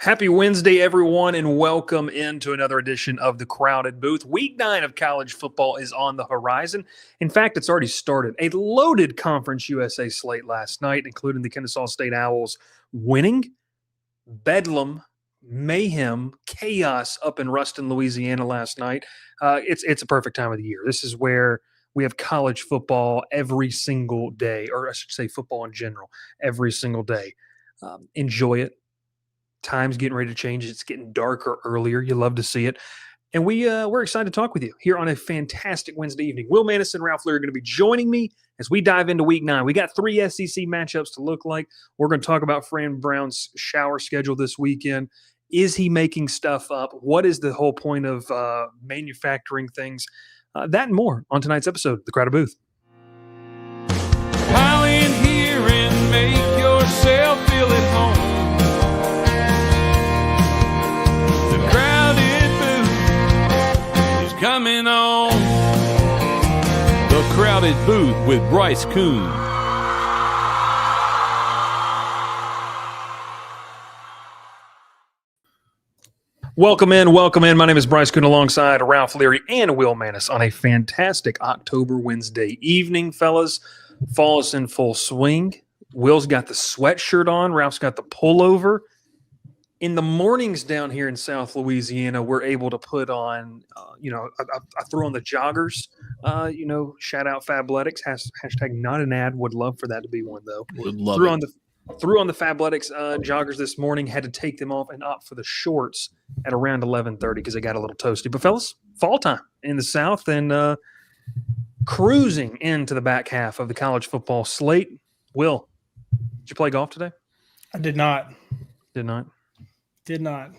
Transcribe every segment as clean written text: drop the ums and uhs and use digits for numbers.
Happy Wednesday, everyone, and welcome into another edition of the Crowded Booth. Week 9 of college football is on the horizon. In fact, it's already started. A loaded Conference USA slate last night, including the Kennesaw State Owls winning, bedlam, mayhem, chaos up in Ruston, Louisiana last night. It's a perfect time of the year. This is where we have college football every single day, or I should say football in general, every single day. Enjoy it. Time's getting ready to change. It's getting darker earlier. You love to see it. And we're excited to talk with you here on a fantastic Wednesday evening. Will Maness and Ralph Leary are going to be joining me as we dive into Week 9. We got 3 SEC matchups to look like. We're going to talk about Fran Brown's shower schedule this weekend. Is he making stuff up? What is the whole point of manufacturing things? That and more on tonight's episode of The Crowded Booth. Pile in here and make yourself feel at home. Coming on The Crowded Booth with Bryce Koon. Welcome in. My name is Bryce Koon alongside Ralph Leary and Will Maness on a fantastic October Wednesday evening, fellas. Fall is in full swing. Will's got the sweatshirt on. Ralph's got the pullover. In the mornings down here in South Louisiana, we're able to put on, I throw on the joggers, shout out Fabletics, hashtag not an ad. Would love for that to be one, though. Would love Threw on the Fabletics joggers this morning, had to take them off and opt for the shorts at around 11:30 because they got a little toasty. But, fellas, fall time in the South and cruising into the back half of the college football slate. Will, did you play golf today? I did not. Did not.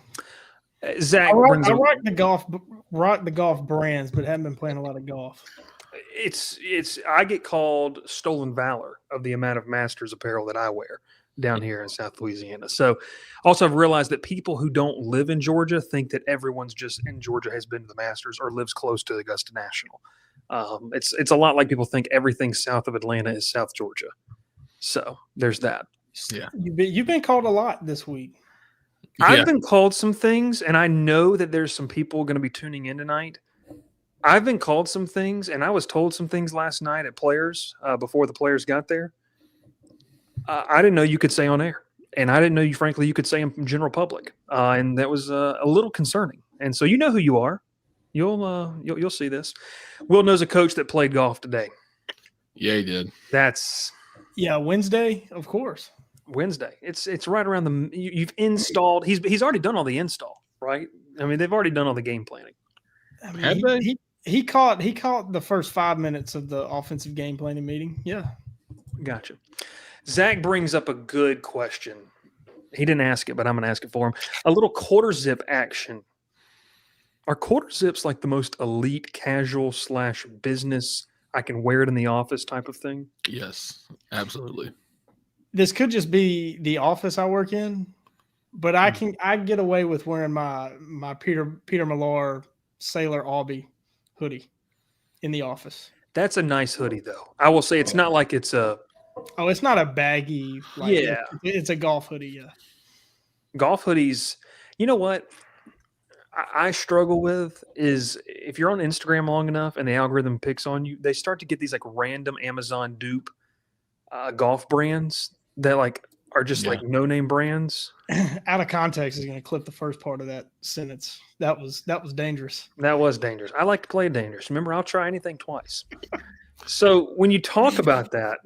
Zach, I rock the golf brands, but haven't been playing a lot of golf. I get called stolen valor of the amount of Masters apparel that I wear down here in South Louisiana. So also I've realized that people who don't live in Georgia think that everyone's just in Georgia has been to the Masters or lives close to the Augusta National. It's a lot like people think everything south of Atlanta is South Georgia. So there's that. Yeah. You've been called a lot this week. I've been called some things, and I know that there's some people going to be tuning in tonight. I've been called some things, and I was told some things last night at players before the players got there. I didn't know you could say on air, and I didn't know you could say in general public, and that was a little concerning. And so you know who you are. You'll see this. Will knows a coach that played golf today. Yeah, he did. Wednesday, of course. Wednesday. It's right around you've installed. He's already done all the install, right? I mean, they've already done all the game planning. I mean, he caught the first 5 minutes of the offensive game planning meeting. Yeah. Gotcha. Zach brings up a good question. He didn't ask it, but I'm going to ask it for him. A little quarter zip action. Are quarter zips like the most elite casual / business I can wear it in the office type of thing? Yes, absolutely. This could just be the office I work in, but I get away with wearing my Peter Millar Sailor Aubie hoodie in the office. That's a nice hoodie, though. I will say it's not like it's a. Oh, it's not a baggy. It's a golf hoodie. Yeah, golf hoodies. You know what I struggle with is if you're on Instagram long enough and the algorithm picks on you, they start to get these like random Amazon dupe golf brands that are just like no-name brands. Out of context is going to clip the first part of that sentence. That was dangerous. That was dangerous. I like to play dangerous. Remember, I'll try anything twice. So when you talk about that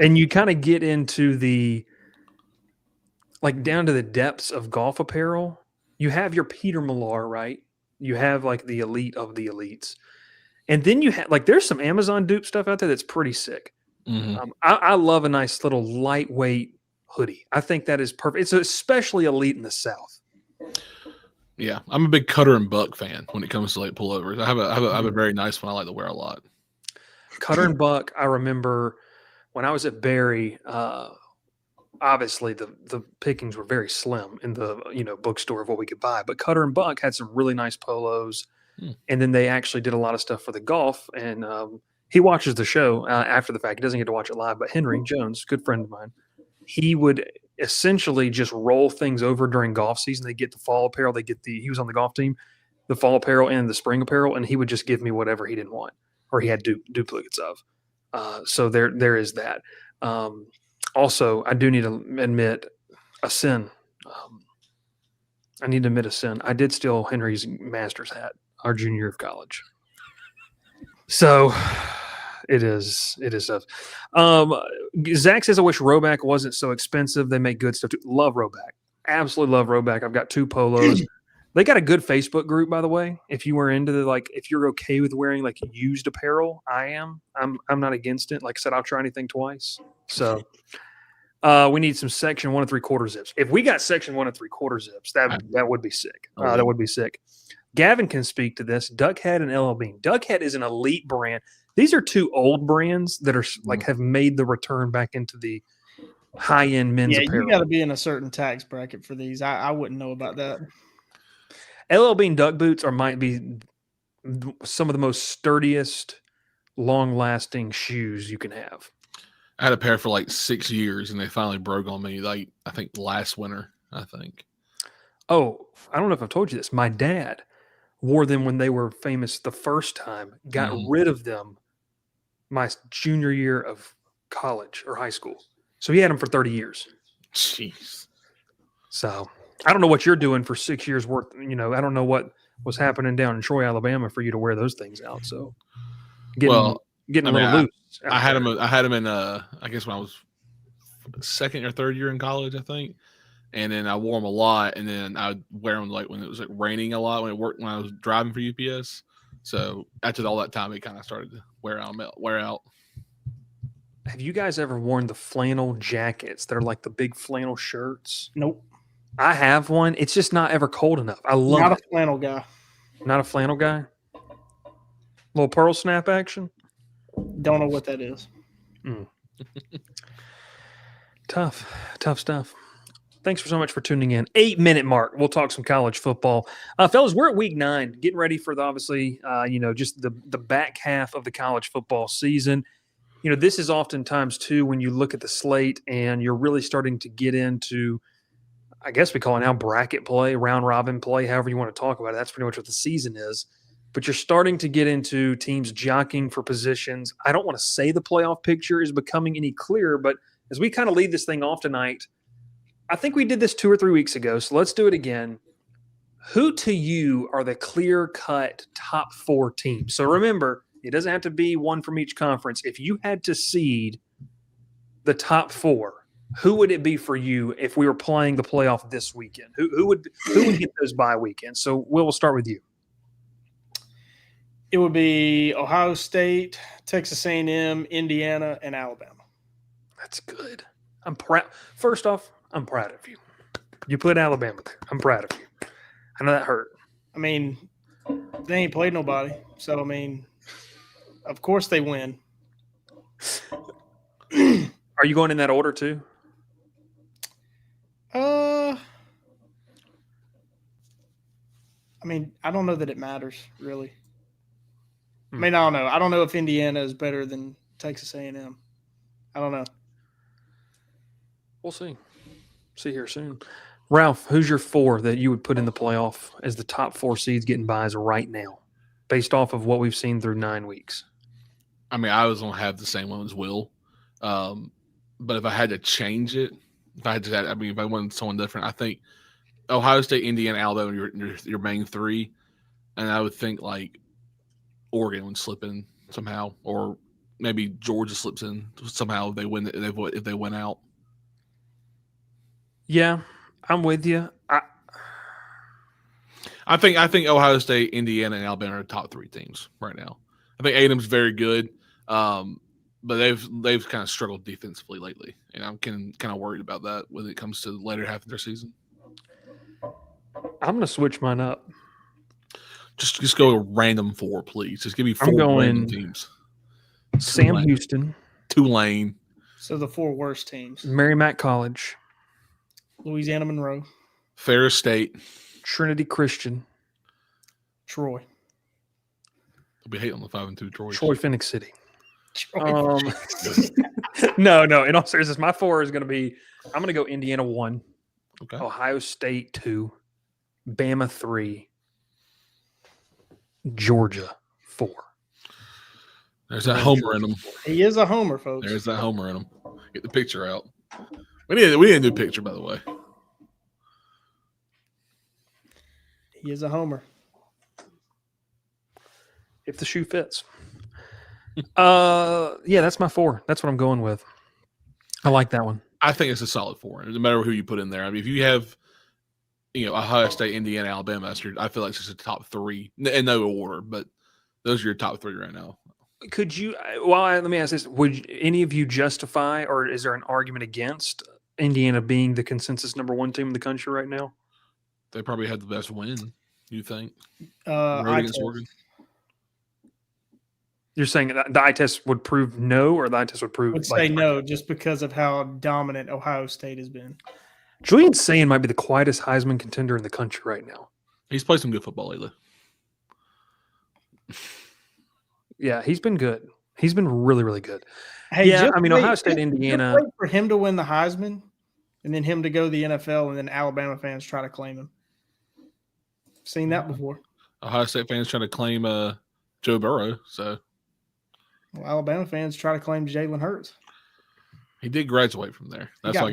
and you kind of get into the down to the depths of golf apparel, you have your Peter Millar, right? You have the elite of the elites. And then you have there's some Amazon dupe stuff out there that's pretty sick. Mm-hmm. I love a nice little lightweight hoodie. I think that is perfect. It's especially elite in the South. Yeah, I'm a big Cutter and Buck fan when it comes to pullovers. I have a very nice one I like to wear a lot. Cutter and Buck. I remember when I was at Barry. Obviously, the pickings were very slim in the bookstore of what we could buy. But Cutter and Buck had some really nice polos, and then they actually did a lot of stuff for the golf. And he watches the show after the fact. He doesn't get to watch it live. But Henry Jones, good friend of mine, he would essentially just roll things over during golf season. They get the fall apparel. He was on the golf team, the fall apparel and the spring apparel, and he would just give me whatever he didn't want or he had duplicates of. So there is that. Also, I do need to admit a sin. I need to admit a sin. I did steal Henry's Masters hat our junior year of college. So it is tough. Zach says, I wish Roback wasn't so expensive. They make good stuff too. Love Roback. Absolutely love Roback. I've got 2 polos. They got a good Facebook group, by the way. If you were into if you're okay with wearing like used apparel, I am. I'm not against it. Like I said, I'll try anything twice. So we need some section 1 3/4 zips. If we got section 1 3/4 zips, that would be sick. That would be sick. Gavin can speak to this. Duckhead and LL Bean. Duckhead is an elite brand. These are 2 old brands that are have made the return back into the high-end men's apparel. You got to be in a certain tax bracket for these. I wouldn't know about that. LL Bean duck boots might be some of the most sturdiest, long-lasting shoes you can have. I had a pair for like 6 years, and they finally broke on me. Like I think last winter. I think. Oh, I don't know if I've told you this. My dad wore them when they were famous the first time. Got rid of them my junior year of college or high school. So he had them for 30 years. Jeez. So I don't know what you're doing for 6 years worth. I don't know what was happening down in Troy, Alabama for you to wear those things out. So getting a little loose. I had them in I guess when I was second or third year in college, I think. And then I wore them a lot, and then I would wear them when it was raining a lot when I was driving for UPS. So after all that time, it kind of started to wear out. Have you guys ever worn the flannel jackets? They're like the big flannel shirts. Nope. I have one. It's just not ever cold enough. I love Not it. a flannel guy. Not a flannel guy? Little pearl snap action? Don't know what that is. Tough stuff. Thanks so much for tuning in. 8-minute mark. We'll talk some college football. Fellas, we're at week 9, getting ready for just the back half of the college football season. This is oftentimes too when you look at the slate and you're really starting to get into, I guess we call it now bracket play, round robin play, however you want to talk about it. That's pretty much what the season is. But you're starting to get into teams jockeying for positions. I don't want to say the playoff picture is becoming any clearer, but as we kind of lead this thing off tonight, I think we did this 2 or 3 weeks ago, so let's do it again. Who to you are the clear-cut top 4 teams? So remember, it doesn't have to be one from each conference. If you had to seed the top 4, who would it be for you if we were playing the playoff this weekend? Who would get those bye weekends? So we'll start with you. It would be Ohio State, Texas A&M, Indiana, and Alabama. That's good. I'm proud. First off, I'm proud of you. You put Alabama there. I'm proud of you. I know that hurt. I mean, they ain't played nobody. So, I mean, of course they win. Are you going in that order too? I mean, I don't know that it matters, really. I mean, I don't know. I don't know if Indiana is better than Texas A&M. I don't know. We'll see. See here soon. Ralph, who's your 4 that you would put in the playoff as the top 4 seeds getting buys right now, based off of what we've seen through 9 weeks? I mean, I was going to have the same one as Will. But if I had to change it, if I wanted someone different, I think Ohio State, Indiana, Alabama, your main 3. And I would think like Oregon would slip in somehow, or maybe Georgia slips in somehow if they win out. Yeah, I'm with you. I think Ohio State, Indiana, and Alabama are the top 3 teams right now. I think A&M's very good, but they've kind of struggled defensively lately, and I'm kind of worried about that when it comes to the later half of their season. I'm going to switch mine up. Just go a random 4, please. Just give me 4 random teams. Sam Houston, Tulane. So the 4 worst teams: Merrimack College, Louisiana Monroe, Ferris State, Trinity Christian, Troy. I'll be hating on the 5-2 Troy. Troy Phoenix City. No. In all seriousness, my 4 is going to be I'm going to go Indiana 1, Okay. Ohio State 2, Bama 3, Georgia 4. There's that homer in him. He is a homer, folks. There's that homer in him. Get the picture out. We need a new picture, by the way. He is a homer. If the shoe fits. Yeah, that's my 4. That's what I'm going with. I like that one. I think it's a solid 4. No matter who you put in there. I mean, if you have, Ohio State, Indiana, Alabama, I feel like it's just a top 3 in no order, but those are your top 3 right now. Could you? Let me ask this: would any of you justify, or is there an argument against Indiana being the consensus #1 team in the country right now? They probably had the best win. You think? Road against Oregon. You're saying that the eye test would prove no, or the eye test would prove? I would say no, just because of how dominant Ohio State has been. Julian Sayin might be the quietest Heisman contender in the country right now. He's played some good football lately. Yeah, he's been good. He's been really, really good. Hey, yeah, I mean, Ohio State, Indiana. Wait for him to win the Heisman, and then him to go to the NFL, and then Alabama fans try to claim him. Seen that before. Ohio State fans trying to claim Joe Burrow. So, well, Alabama fans try to claim Jalen Hurts. He did graduate from there. That's why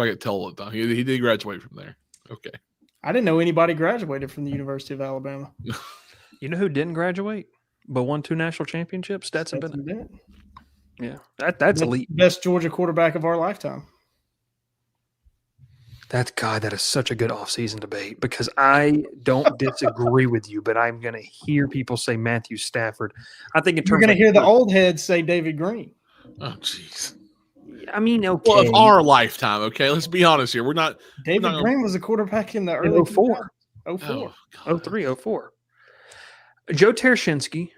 I get told it. He did graduate from there. Okay. I didn't know anybody graduated from the University of Alabama. You know who didn't graduate but won 2 national championships? Stetson Bennett. Yeah, that's elite. Best Georgia quarterback of our lifetime. That is such a good offseason debate because I don't disagree with you, but I'm going to hear people say Matthew Stafford. I think you're going to hear the old heads say David Green. Oh, jeez. I mean, okay. Well, of our lifetime, okay? Let's be honest here. David Green was a quarterback in the early 04. 04. 03, 04. Joe Tereshinski,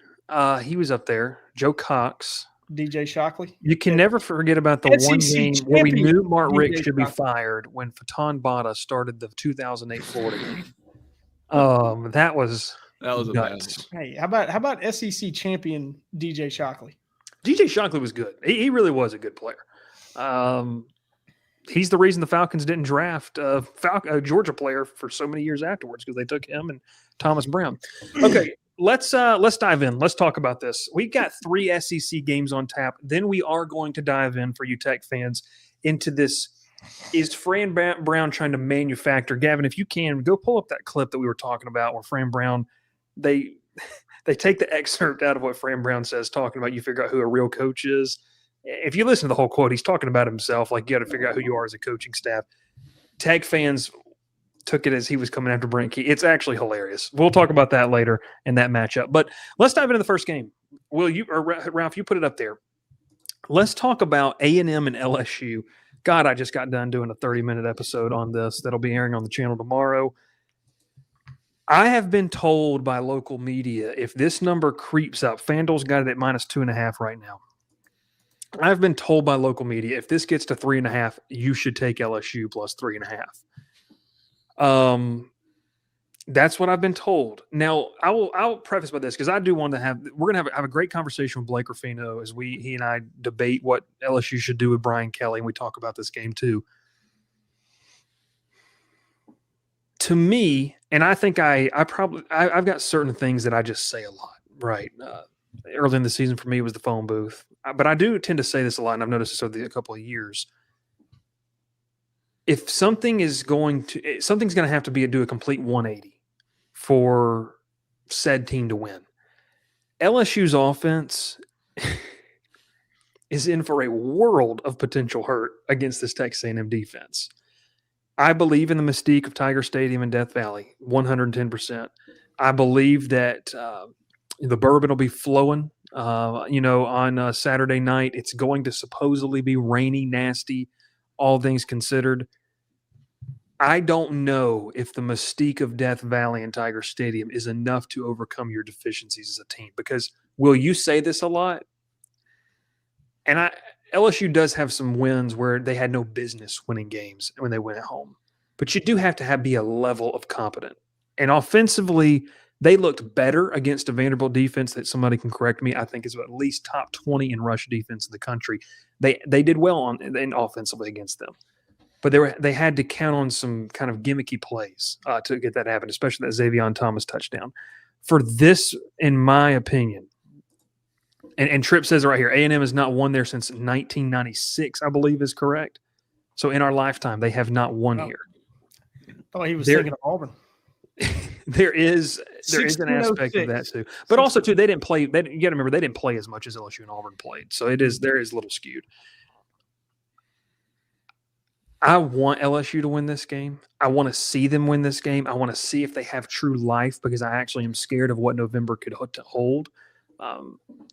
he was up there. Joe Cox. DJ Shockley. You can never forget about the one game where we knew Mark Richt should be fired when Fatan Bata started the 2008 Florida game. That was nuts. Hey, how about SEC champion DJ Shockley? DJ Shockley was good. He really was a good player. He's the reason the Falcons didn't draft a Georgia player for so many years afterwards because they took him and Thomas Brown. Okay. Let's dive in. Let's talk about this. We've got 3 SEC games on tap. Then we are going to dive in for you Tech fans into this. Is Fran Brown trying to manufacture? Gavin, if you can, go pull up that clip that we were talking about where Fran Brown, they take the excerpt out of what Fran Brown says, talking about you figure out who a real coach is. If you listen to the whole quote, he's talking about himself, like you got to figure out who you are as a coaching staff. Tech fans took it as he was coming after Brent Key. It's actually hilarious. We'll talk about that later in that matchup. But let's dive into the first game. Ralph, you put it up there. Let's talk about A&M and LSU. God, I just got done doing a 30-minute episode on this that'll be airing on the channel tomorrow. I have been told by local media if this number creeps up, FanDuel's got it at -2.5 right now. I've been told by local media if this gets to 3.5, you should take LSU plus 3.5. That's what I've been told. Now, I'll preface by this because I do want to we're going to have a great conversation with Blake Ruffino as he and I debate what LSU should do with Brian Kelly, and we talk about this game too. To me, and I think I've got certain things that I just say a lot, right? Early in the season for me was the phone booth, but I do tend to say this a lot, and I've noticed this over a couple of years. If something's going to have to do a complete 180 for said team to win. LSU's offense is in for a world of potential hurt against this Texas A&M defense. I believe in the mystique of Tiger Stadium in Death Valley, 110%. I believe that the bourbon will be flowing, on Saturday night. It's going to supposedly be rainy, nasty, all things considered. I don't know if the mystique of Death Valley and Tiger Stadium is enough to overcome your deficiencies as a team. Because, Will, you say this a lot, and LSU does have some wins where they had no business winning games when they went at home. But you do have to be a level of competent. And offensively, they looked better against a Vanderbilt defense that somebody can correct me, I think is at least top 20 in rush defense in the country. They did well in offensively against them, but they had to count on some kind of gimmicky plays to get that happen, especially that Xavier Thomas touchdown. For this, in my opinion, and Tripp says right here, A&M has not won there since 1996, I believe is correct. So in our lifetime, they have not won here. Oh, he was thinking of Auburn. There is an aspect of that too, but also too they didn't play. You got to remember they didn't play as much as LSU and Auburn played, so there is a little skewed. I want LSU to win this game. I want to see them win this game. I want to see if they have true life because I actually am scared of what November could hold.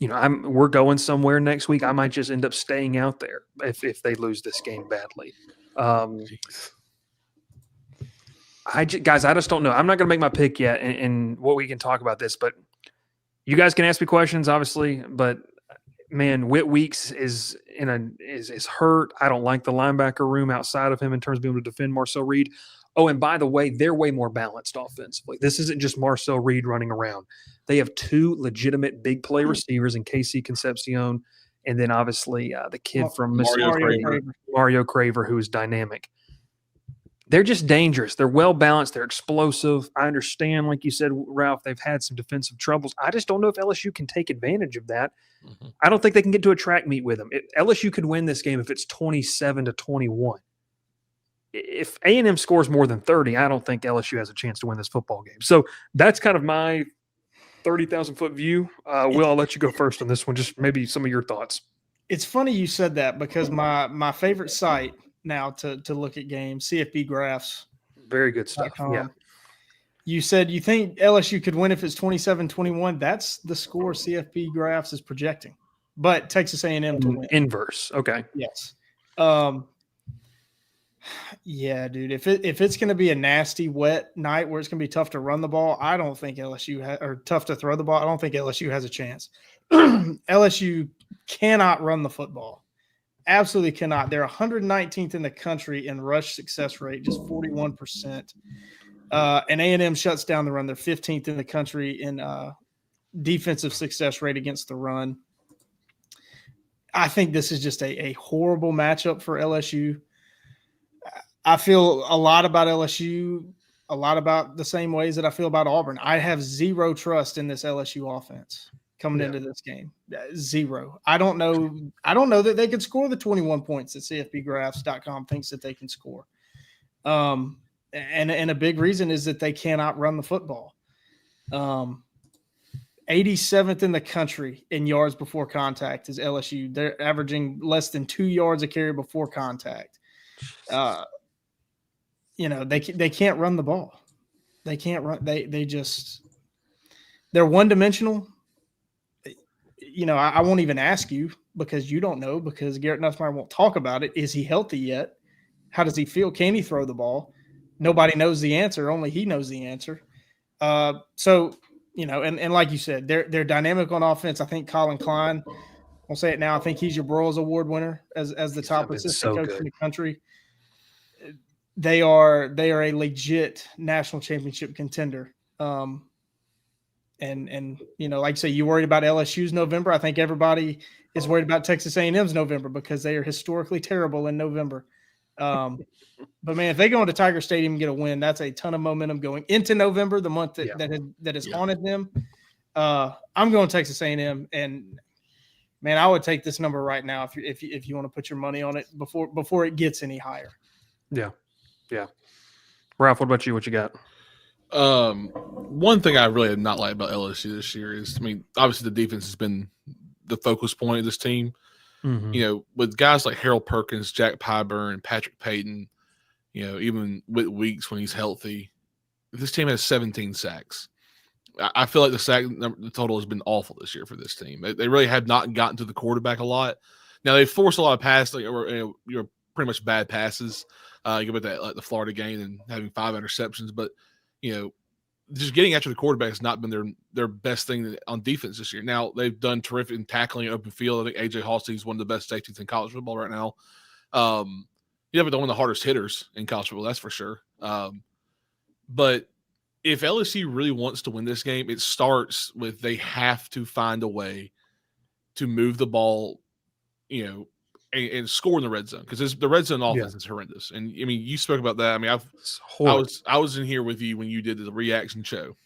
We're going somewhere next week. I might just end up staying out there if they lose this game badly. Guys, I just don't know. I'm not going to make my pick yet, and what we can talk about this, but you guys can ask me questions, obviously. But man, Whit Weeks is hurt. I don't like the linebacker room outside of him in terms of being able to defend Marcel Reed. Oh, and by the way, they're way more balanced offensively. This isn't just Marcel Reed running around. They have two legitimate big play receivers in KC Concepcion, and then obviously the kid from Mario Craver, who is dynamic. They're just dangerous. They're well-balanced. They're explosive. I understand, like you said, Ralph, they've had some defensive troubles. I just don't know if LSU can take advantage of that. Mm-hmm. I don't think they can get to a track meet with them. LSU could win this game if it's 27-21. If A&M scores more than 30, I don't think LSU has a chance to win this football game. So that's kind of my 30,000-foot view. Will, I'll let you go first on this one. Just maybe some of your thoughts. It's funny you said that because my favorite site now to look at games, CFB graphs. Very good stuff. Yeah. You said you think LSU could win if it's 27-21. That's the score CFB graphs is projecting. But Texas A&M to win. Inverse. Okay. Yes. Yeah, dude. If it's going to be a nasty, wet night where it's going to be tough to run the ball, I don't think LSU or tough to throw the ball. I don't think LSU has a chance. LSU cannot run the football. Absolutely cannot. They're 119th in the country in rush success rate, just 41%. And A&M shuts down the run. They're 15th in the country in defensive success rate against the run. I think this is just a horrible matchup for LSU. I feel a lot about LSU, a lot about the same ways that I feel about Auburn. I have zero trust in this LSU offense coming into this game. Zero. I don't know that they could score the 21 points that CFBgraphs.com thinks that they can score. And a big reason is that they cannot run the football. 87th in the country in yards before contact is LSU. They're averaging less than 2 yards a carry before contact. They can't run the ball. They can't run. They're one-dimensional. I won't even ask you because you don't know because Garrett Nussmeier won't talk about it. Is he healthy yet? How does he feel? Can he throw the ball? Nobody knows the answer. Only he knows the answer. And like you said, they're dynamic on offense. I think Colin Klein, I'll say it now, I think he's your Broyles Award winner as the top assistant coach in the country. They are a legit national championship contender. And like I say, you worried about LSU's November. I think everybody is worried about Texas A&M's November because they are historically terrible in November. But man, if they go into Tiger Stadium and get a win, that's a ton of momentum going into November, the month that has haunted them. I'm going Texas A&M, and man, I would take this number right now if you want to put your money on it before it gets any higher. Yeah. Ralph, what about you? What you got? One thing I really have not liked about LSU this year is, obviously the defense has been the focus point of this team. Mm-hmm. With guys like Harold Perkins, Jack Pyburn, Patrick Payton, even with Weeks when he's healthy, this team has 17 sacks. I feel like the total has been awful this year for this team. They really have not gotten to the quarterback a lot. Now they force a lot of passes, pretty much bad passes. You go about that like the Florida game and having 5 interceptions, but just getting after the quarterback has not been their best thing on defense this year. Now they've done terrific in tackling open field. I think AJ Halsey is one of the best safeties in college football right now. But one of the hardest hitters in college football, that's for sure. But if LSU really wants to win this game, it starts with they have to find a way to move the ball, and score in the red zone, because the red zone offense is horrendous. And I mean, you spoke about that. I mean, I was in here with you when you did the reaction show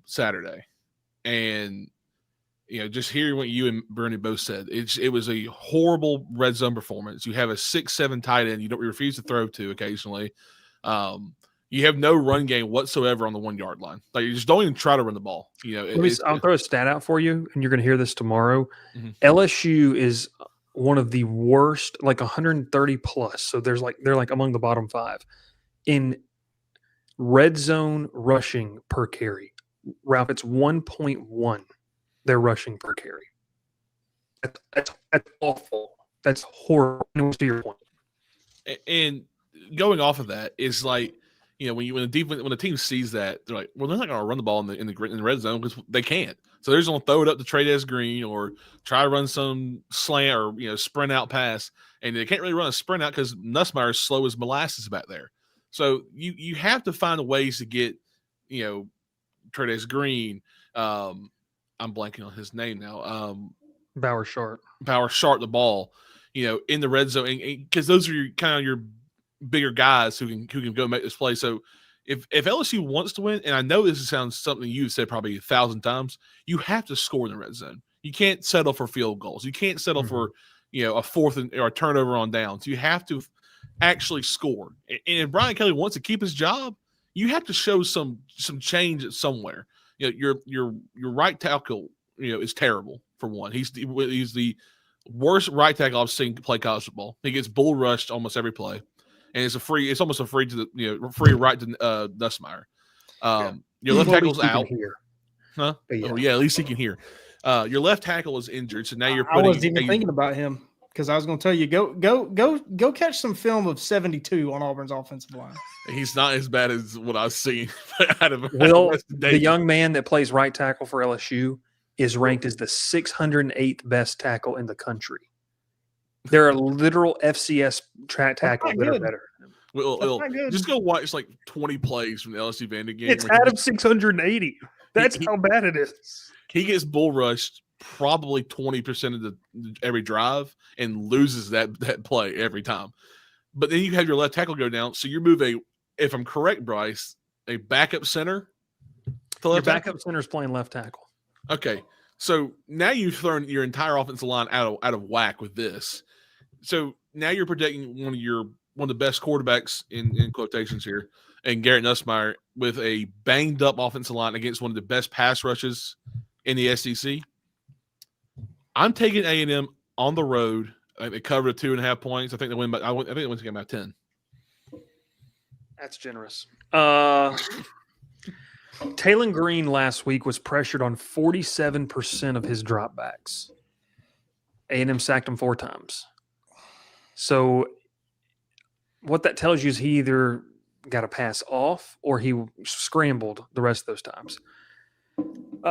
Saturday, and just hearing what you and Bernie both said, it was a horrible red zone performance. You have a 6'7" tight end you refuse to throw to occasionally. You have no run game whatsoever on the 1 yard line. Like, you just don't even try to run the ball. I'll throw a stat out for you, and you're going to hear this tomorrow. Mm-hmm. LSU is one of the worst, like 130 plus. So they're like among the bottom 5 in red zone rushing per carry. Ralph, it's 1.1. They're rushing per carry. That's awful. That's horrible. To your point. And going off of that is like, when the team sees that, they're like, well, they're not going to run the ball in the red zone because they can't. So they're just going to throw it up to Trey Green or try to run some slant or sprint out pass, and they can't really run a sprint out because Nussmeier is slow as molasses back there. So you have to find ways to get Trey Green. I'm blanking on his name now. Bauer Sharp the ball, in the red zone, because those are your bigger guys who can go make this play. So if LSU wants to win, and I know this sounds something you've said probably 1,000 times, you have to score in the red zone. You can't settle for field goals. You can't settle for a fourth or a turnover on downs. You have to actually score. And if Brian Kelly wants to keep his job, you have to show some change somewhere. Your right tackle, is terrible for one. He's the worst right tackle I've seen play college football. He gets bull rushed almost every play, and it's almost a free to the free right to Nussmeier. Your left tackle's out. Huh? Yeah. Oh yeah, at least he can hear. Your left tackle is injured, so now you're putting. I wasn't even thinking about him because I was going to tell you go catch some film of 72 on Auburn's offensive line. He's not as bad as what I've seen. The young man that plays right tackle for LSU is ranked as the 608th best tackle in the country. There are literal FCS track tackles that are better. Well, just go watch like 20 plays from the LSU Vandy game. It's out of 680. That's how bad it is. He gets bull rushed probably 20% of every drive and loses that play every time. But then you have your left tackle go down, so you move if I'm correct, Bryce, a backup center. Your backup center is playing left tackle. Okay, so now you've thrown your entire offensive line out of whack with this. So now you're protecting one of the best quarterbacks in quotations here, and Garrett Nussmeier with a banged up offensive line against one of the best pass rushes in the SEC. I'm taking A&M on the road. I think they covered 2.5 points. I think they win, but I think they win the game by 10. That's generous. Taylon Green last week was pressured on 47% of his dropbacks. A&M sacked him 4 times. So what that tells you is he either got a pass off or he scrambled the rest of those times.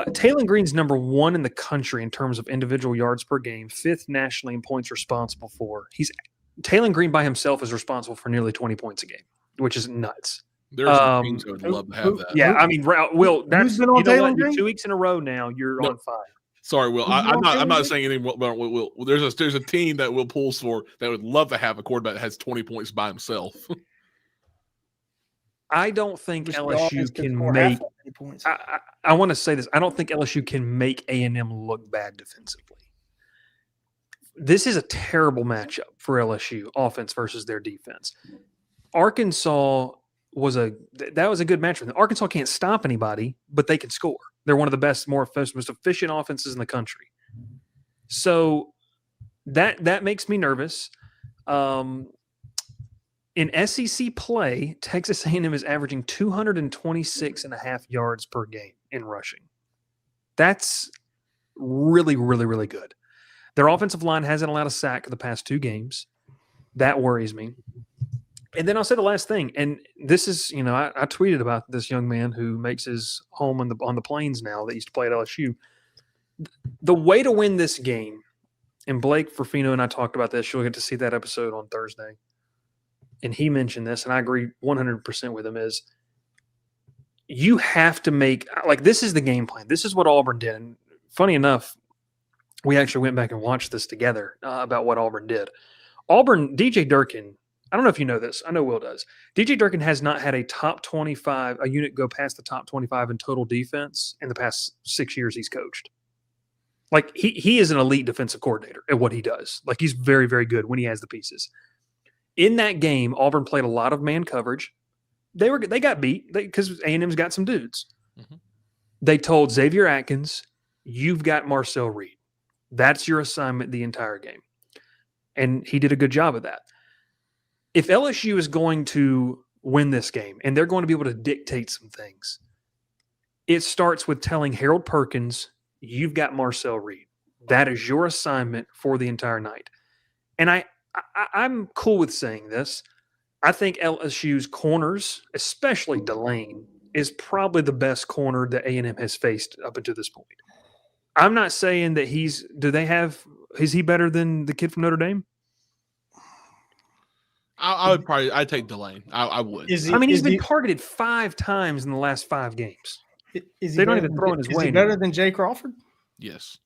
Taylon Green's number 1 in the country in terms of individual yards per game, 5th nationally in points responsible for. Taylon Green by himself is responsible for nearly 20 points a game, which is nuts. There's some teams that would love to have that. Yeah, I mean, Will, that's been on Taylon Green? 2 weeks in a row now. You're on fire. Sorry, Will. I'm not saying anything about Will. There's a team that Will pulls for that would love to have a quarterback that has 20 points by himself. I don't think LSU can make. I want to say this. I don't think LSU can make A&M look bad defensively. This is a terrible matchup for LSU offense versus their defense. Arkansas was a good match for them. Arkansas can't stop anybody, but they can score. They're one of the best, most efficient offenses in the country. So that makes me nervous. In SEC play, Texas A&M is averaging 226.5 yards per game in rushing. That's really, really, really good. Their offensive line hasn't allowed a sack the past 2 games. That worries me. And then I'll say the last thing, and this is, I tweeted about this young man who makes his home on the plains now that used to play at LSU. The way to win this game, and Blake Ferfino and I talked about this. You'll get to see that episode on Thursday. And he mentioned this, and I agree 100% with him, is you have to make – like, this is the game plan. This is what Auburn did. And funny enough, we actually went back and watched this together about what Auburn did. Auburn, DJ Durkin, I don't know if you know this. I know Will does. DJ Durkin has not had a top 25, a unit go past the top 25 in total defense in the past 6 years he's coached. Like, he is an elite defensive coordinator at what he does. Like, he's very, very good when he has the pieces. In that game, Auburn played a lot of man coverage. They got beat because A&M's got some dudes. Mm-hmm. They told Xavier Atkins, you've got Marcel Reed. That's your assignment the entire game. And he did a good job of that. If LSU is going to win this game and they're going to be able to dictate some things, it starts with telling Harold Perkins, you've got Marcel Reed. That is your assignment for the entire night. And I'm cool with saying this. I think LSU's corners, especially Delane, is probably the best corner that A&M has faced up until this point. I'm not saying that is he better than the kid from Notre Dame? I'd take Delane. I would. He's been targeted 5 times in the last 5 games. They don't even throw in his way. Is he better than Jay Crawford? Yes.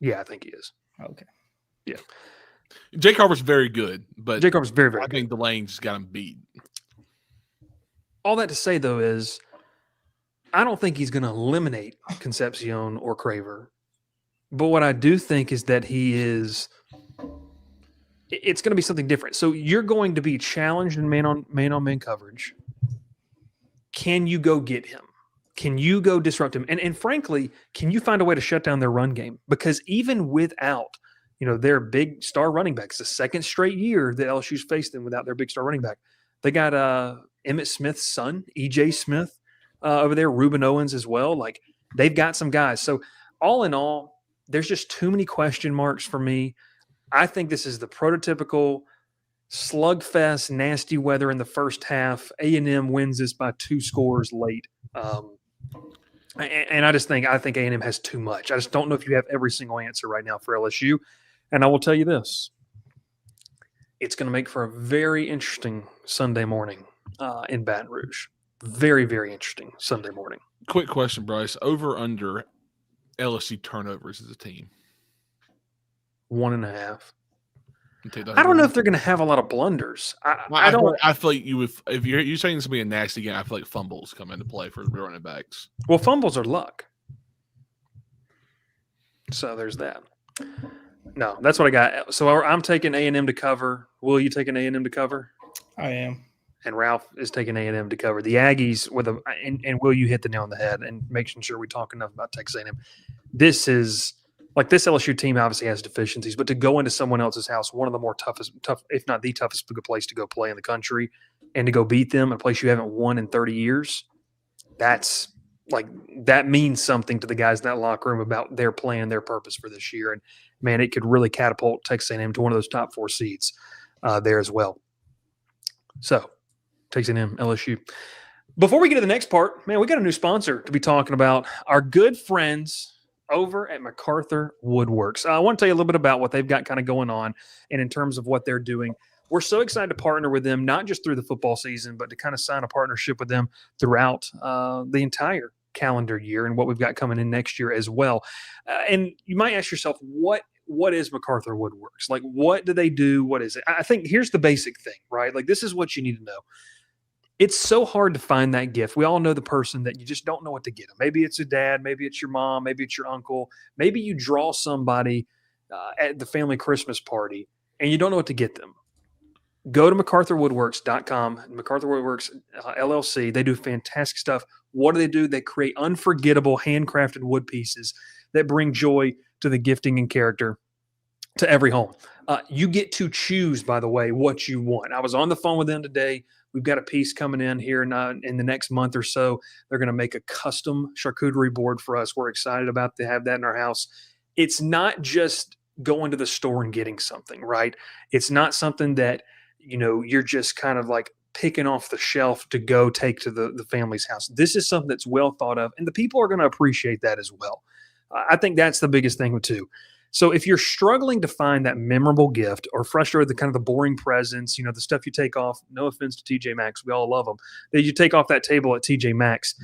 Yeah, I think he is. Okay. Yeah. Jay Crawford's very good, but Jay Crawford's very, very good. I think Delane just got him beat. All that to say, though, is I don't think he's going to eliminate Concepcion or Craver. But what I do think is that it's going to be something different. So you're going to be challenged in man-on-man coverage. Can you go get him? Can you go disrupt him? And frankly, can you find a way to shut down their run game? Because even without, their big star running back, it's the second straight year that LSU's faced them without their big star running back. They got Emmitt Smith's son, E.J. Smith, over there, Reuben Owens as well. Like, they've got some guys. So all in all, there's just too many question marks for me. I think this is the prototypical slugfest, nasty weather in the first half. A&M wins this by 2 scores late. And I think A&M has too much. I just don't know if you have every single answer right now for LSU. And I will tell you this. It's going to make for a very interesting Sunday morning in Baton Rouge. Very, very interesting Sunday morning. Quick question, Bryce. Over under LSU turnovers as a team? 1.5. I don't know if they're going to have a lot of blunders. I feel like you would. If you're saying this will be a nasty game, I feel like fumbles come into play for running backs. Well, fumbles are luck. So there's that. No, that's what I got. So I'm taking A&M to cover. Will you taking A&M to cover? I am. And Ralph is taking A&M to cover. The Aggies and Will, you hit the nail on the head and making sure we talk enough about Texas A&M. This is like this LSU team obviously has deficiencies, but to go into someone else's house, one of the more tough, if not the toughest place to go play in the country, and to go beat them, a place you haven't won in 30 years, that means something to the guys in that locker room about their plan, their purpose for this year. And man, it could really catapult Texas A&M to one of those top 4 seeds there as well. So Texas A&M, LSU. Before we get to the next part, man, we got a new sponsor to be talking about. Our good friends over at MacArthur Woodworks. I want to tell you a little bit about what they've got kind of going on and in terms of what they're doing. We're so excited to partner with them, not just through the football season, but to kind of sign a partnership with them throughout the entire calendar year and what we've got coming in next year as well. And you might ask yourself, what is MacArthur Woodworks? Like, what do they do? What is it? I think here's the basic thing, right? Like, this is what you need to know. It's so hard to find that gift. We all know the person that you just don't know what to get them. Maybe it's a dad, maybe it's your mom, maybe it's your uncle. Maybe you draw somebody at the family Christmas party and you don't know what to get them. Go to MacArthurWoodworks.com, MacArthur Woodworks LLC. They do fantastic stuff. What do? They create unforgettable handcrafted wood pieces that bring joy to the gifting and character to every home. You get to choose, by the way, what you want. I was on the phone with them today. We've got a piece coming in here in the next month or so. They're going to make a custom charcuterie board for us. We're excited about to have that in our house. It's not just going to the store and getting something, right? It's not something that, you're just kind of like picking off the shelf to go take to the family's house. This is something that's well thought of, and the people are going to appreciate that as well. I think that's the biggest thing too. So if you're struggling to find that memorable gift or frustrated with the kind of the boring presents, the stuff you take off, no offense to TJ Maxx, we all love them, that you take off that table at TJ Maxx,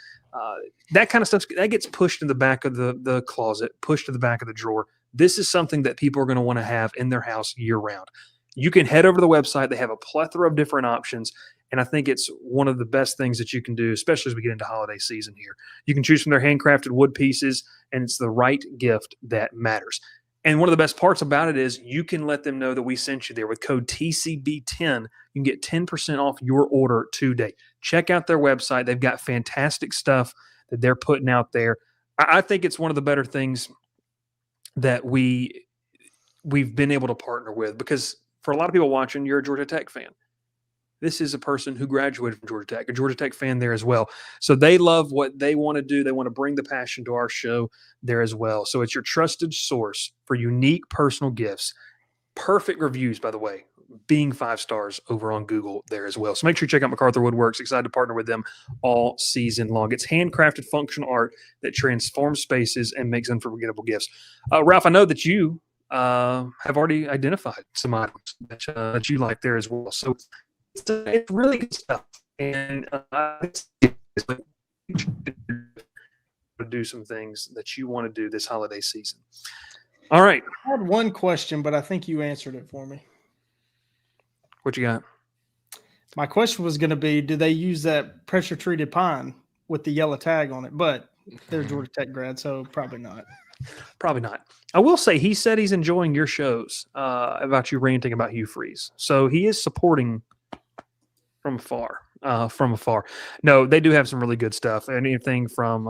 that kind of stuff, that gets pushed in the back of the closet, pushed to the back of the drawer. This is something that people are going to want to have in their house year round. You can head over to the website. They have a plethora of different options. And I think it's one of the best things that you can do, especially as we get into holiday season here. You can choose from their handcrafted wood pieces, and it's the right gift that matters. And one of the best parts about it is you can let them know that we sent you there. With code TCB10, you can get 10% off your order today. Check out their website. They've got fantastic stuff that they're putting out there. I think it's one of the better things that we've been able to partner with, because for a lot of people watching, you're a Georgia Tech fan. This is a person who graduated from Georgia Tech, a Georgia Tech fan there as well. So they love what they want to do. They want to bring the passion to our show there as well. So it's your trusted source for unique personal gifts. Perfect reviews, by the way, being 5 stars over on Google there as well. So make sure you check out MacArthur Woodworks. Excited to partner with them all season long. It's handcrafted functional art that transforms spaces and makes unforgettable gifts. Ralph, I know that you have already identified some items that you like there as well. So it's really good stuff, and do some things that you want to do this holiday season. All right. I had one question, but I think you answered it for me. What you got? My question was going to be, do they use that pressure-treated pine with the yellow tag on it? But they're Georgia Tech grad, so probably not. Probably not. I will say he said he's enjoying your shows about you ranting about Hugh Freeze. So he is supporting from afar. No, they do have some really good stuff. Anything from,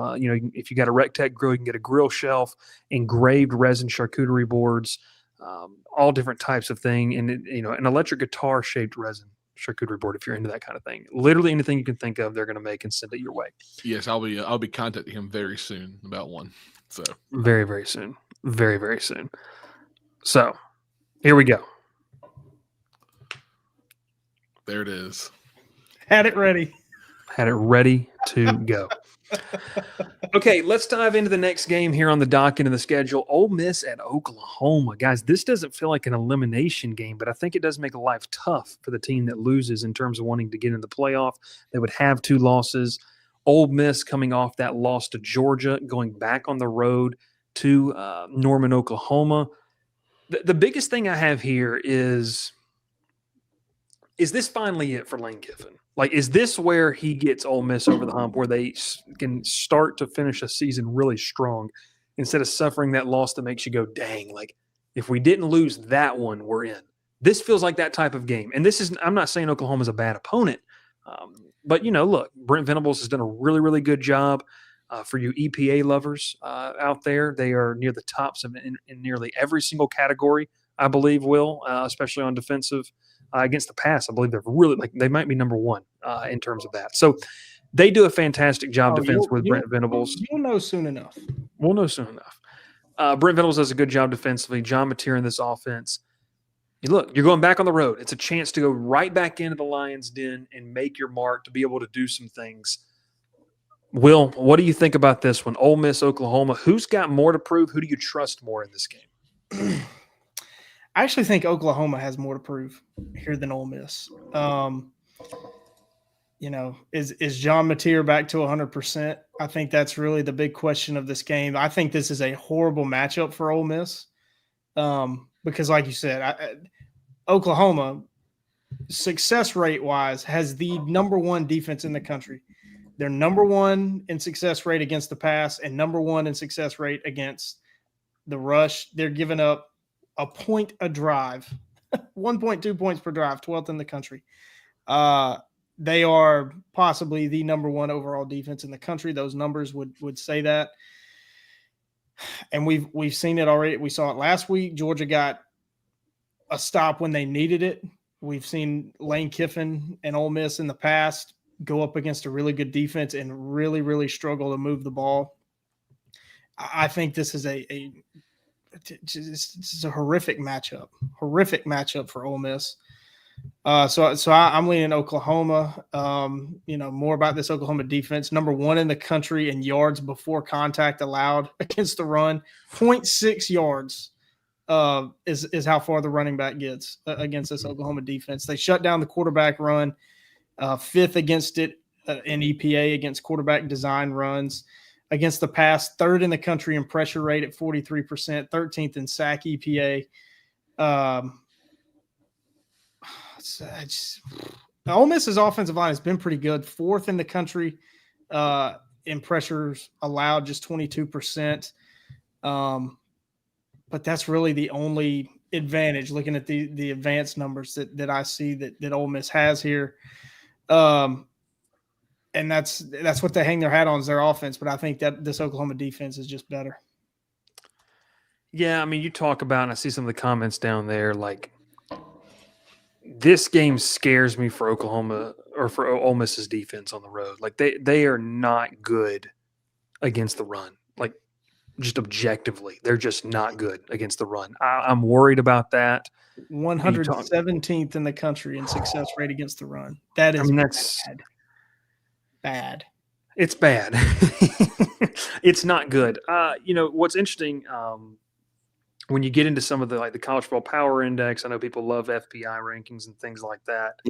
if you got a Rectech grill, you can get a grill shelf, engraved resin charcuterie boards, all different types of thing. And, an electric guitar shaped resin charcuterie board, if you're into that kind of thing. Literally anything you can think of, they're going to make and send it your way. Yes, I'll be contacting him very soon about one. So very, very soon. Very, very soon. So here we go. There it is. Had it ready. Had it ready to go. Okay, let's dive into the next game here on the docket of the schedule. Ole Miss at Oklahoma. Guys, this doesn't feel like an elimination game, but I think it does make life tough for the team that loses in terms of wanting to get in the playoff. They would have 2 losses. Ole Miss coming off that loss to Georgia, going back on the road to Norman, Oklahoma. The biggest thing I have here is this finally it for Lane Kiffin? Like, is this where he gets Ole Miss over the hump, where they can start to finish a season really strong instead of suffering that loss that makes you go, dang, like if we didn't lose that one, we're in. This feels like that type of game. And I'm not saying Oklahoma's a bad opponent, but, look, Brent Venables has done a really, really good job for you EPA lovers out there. They are near the tops in nearly every single category, I believe, Will, especially on defensive. Against the pass, I believe they're really they might be number 1 in terms of that. So they do a fantastic job defense with Brent Venables. You'll know soon enough. We'll know soon enough. Brent Venables does a good job defensively. John Mateer in this offense. Look, you're going back on the road. It's a chance to go right back into the Lions' den and make your mark, to be able to do some things. Will, what do you think about this one? Ole Miss, Oklahoma. Who's got more to prove? Who do you trust more in this game? I actually think Oklahoma has more to prove here than Ole Miss. Is John Mateer back to 100%? I think that's really the big question of this game. I think this is a horrible matchup for Ole Miss because, like you said, Oklahoma, success rate-wise, has the number 1 defense in the country. They're number 1 in success rate against the pass and number 1 in success rate against the rush. They're giving up a point a drive, 1.2 points per drive, 12th in the country. They are possibly the number 1 overall defense in the country. Those numbers would say that. And we've seen it already. We saw it last week. Georgia got a stop when they needed it. We've seen Lane Kiffin and Ole Miss in the past go up against a really good defense and really, really struggle to move the ball. I think this is it's a horrific matchup for Ole Miss. So I'm leaning Oklahoma. More about this Oklahoma defense. Number 1 in the country in yards before contact allowed against the run. 0.6 yards is how far the running back gets against this Oklahoma defense. They shut down the quarterback run. 5th against it in EPA against quarterback design runs. against the pass, third in the country in pressure rate at 43%, 13th in sack EPA. Ole Miss's offensive line has been pretty good. Fourth in the country in pressures allowed, just 22%. But that's really the only advantage looking at the advanced numbers that I see that Ole Miss has here. And that's what they hang their hat on is their offense. But I think that this Oklahoma defense is just better. Yeah, I mean, you talk about, and I see some of the comments down there, like, this game scares me for Oklahoma or for Ole Miss's defense on the road. Like, they are not good against the run. Like, just objectively, they're just not good against the run. I'm worried about that. 117th in the country in success rate against the run. That is that's bad. It's bad. It's not good. What's interesting, when you get into some of the College Football Power Index, I know people love FPI rankings and things like that.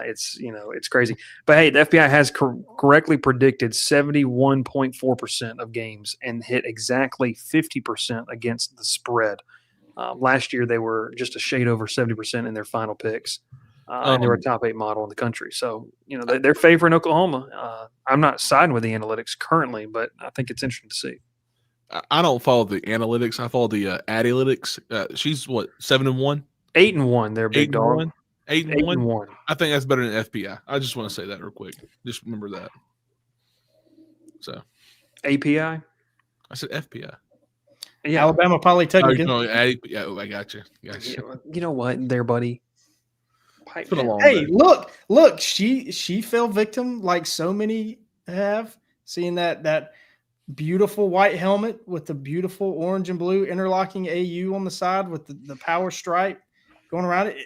It's crazy. But hey, the FBI has correctly predicted 71.4% of games and hit exactly 50% against the spread. Last year, they were just a shade over 70% in their final picks. And they were a top 8 model in the country. So, they're favoring Oklahoma. I'm not siding with the analytics currently, but I think it's interesting to see. I don't follow the analytics. I follow the analytics. She's what, 7-1? 8-1. They're a big dog. 8-1. I think that's better than FPI. I just want to say that real quick. Just remember that. So, API. I said FPI. Yeah, Alabama Polytechnic. Yeah, I got you. You know what, there, buddy. Hey, look, she fell victim like so many have. Seeing that beautiful white helmet with the beautiful orange and blue interlocking AU on the side with the power stripe going around it.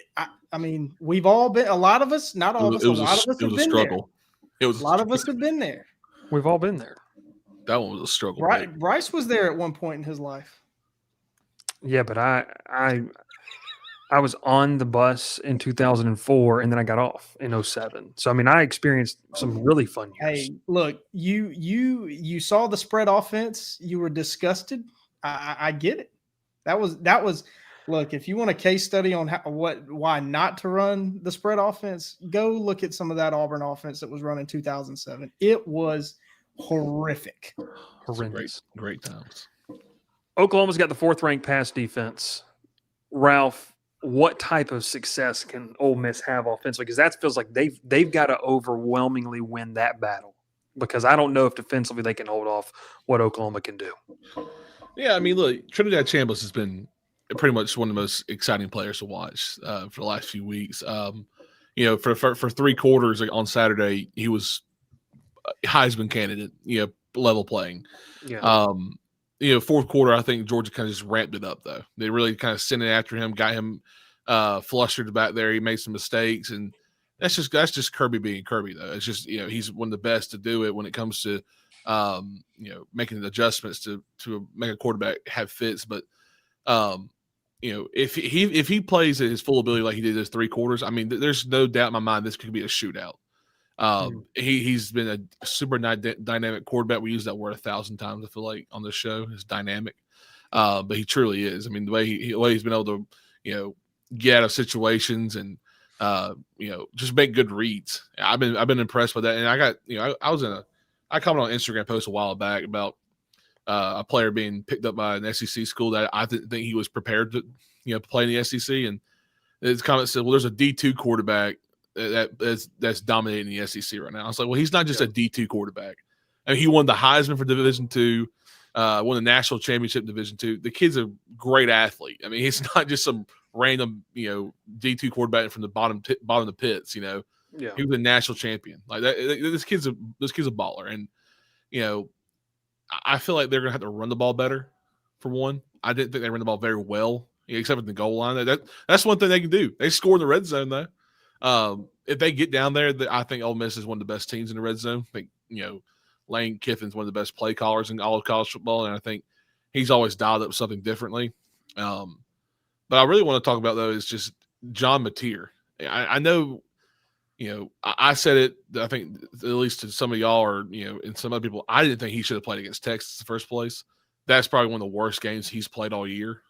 I mean, we've all been, a lot of us, not all of us, a lot of us have been there. A lot of us have been there. We've all been there. That one was a struggle. Bryce was there at one point in his life. Yeah, but I was on the bus in 2004, and then I got off in 2007. So, I mean, I experienced some really fun years. Hey, look, you saw the spread offense. You were disgusted. I get it. That was. Look, if you want a case study on why not to run the spread offense, go look at some of that Auburn offense that was run in 2007. It was horrific. Horrendous. Great times. Oklahoma's got the 4th-ranked pass defense. Ralph, what type of success can Ole Miss have offensively? Because that feels like they've got to overwhelmingly win that battle. Because I don't know if defensively they can hold off what Oklahoma can do. Yeah, I mean, look, Trinidad Chambliss has been pretty much one of the most exciting players to watch for the last few weeks. For 3 quarters on Saturday, he was a Heisman candidate, level playing. Yeah. 4th quarter, I think Georgia kind of just ramped it up, though. They really kind of sent it after him, got him flustered back there. He made some mistakes, and that's just Kirby being Kirby, though. It's just, he's one of the best to do it when it comes to, making adjustments to make a quarterback have fits. But, if he plays at his full ability like he did those 3 quarters, I mean, there's no doubt in my mind this could be a shootout. He's been a super dynamic quarterback. We use that word 1,000 times, I feel like, on this show. Is dynamic, but he truly is. I mean, the way he's been able to, get out of situations and just make good reads. I've been impressed with that. And I got, I commented on an Instagram post a while back about a player being picked up by an SEC school that I didn't think he was prepared to, play in the SEC. And his comment said, "Well, there's a D2 quarterback that's dominating the SEC right now." I was like, well, he's not just a D2 quarterback. I mean, he won the Heisman for Division II, won the national championship Division II. The kid's a great athlete. I mean, he's not just some random, D2 quarterback from the bottom of the pits. Yeah. He was a national champion. Like that. This kid's a baller, and I feel like they're gonna have to run the ball better. For one, I didn't think they ran the ball very well, except at the goal line. That's one thing they can do. They score in the red zone though. If they get down there, I think Ole Miss is one of the best teams in the red zone. I think, Lane Kiffin's one of the best play callers in all of college football, and I think he's always dialed up something differently. But I really want to talk about, though, is just John Mateer. I know, I said it. I think at least to some of y'all or and some other people, I didn't think he should have played against Texas in the first place. That's probably one of the worst games he's played all year.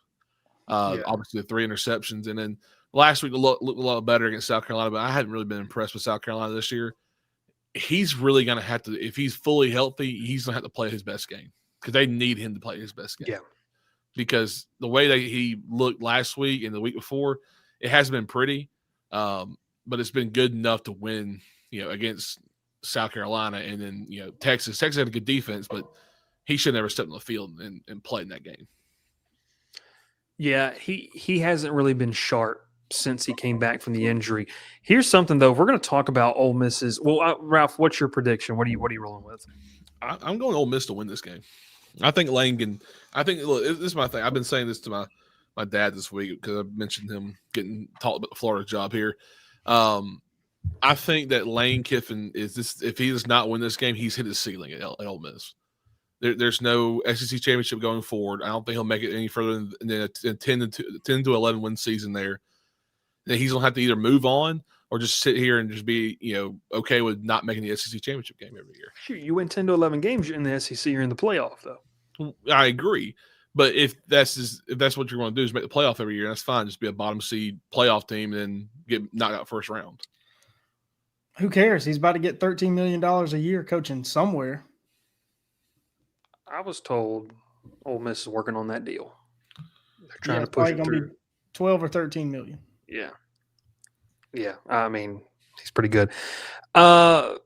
Obviously, the 3 interceptions, and then last week looked a lot better against South Carolina. But I hadn't really been impressed with South Carolina this year. He's really going to have to, if he's fully healthy, he's going to have to play his best game because they need him to play his best game. Yeah. Because the way that he looked last week and the week before, it hasn't been pretty, but it's been good enough to win, against South Carolina and then, Texas. Texas had a good defense, but he should never step on the field and play in that game. Yeah, he hasn't really been sharp since he came back from the injury. Here's something though. If we're going to talk about Ole Miss's. Well, Ralph, what's your prediction? What are you rolling with? I'm going Ole Miss to win this game. I think Lane can. Look, this is my thing. I've been saying this to my dad this week because I mentioned him getting talked about the Florida job here. I think that Lane Kiffin is this. If he does not win this game, he's hit his ceiling at Ole Miss. There's no SEC championship going forward. I don't think he'll make it any further than a 10 to 11 win season there. Then he's gonna have to either move on or just sit here and just be okay with not making the SEC championship game every year. Shoot, you win 10 to 11 games, you're in the SEC, you're in the playoff though. I agree, but if that's what you're going to do is make the playoff every year, that's fine. Just be a bottom seed playoff team and then get knocked out first round. Who cares? He's about to get $13 million a year coaching somewhere. I was told Ole Miss is working on that deal. They're trying to push it through. 12 or 13 million. Yeah. Yeah. I mean, he's pretty good. I'm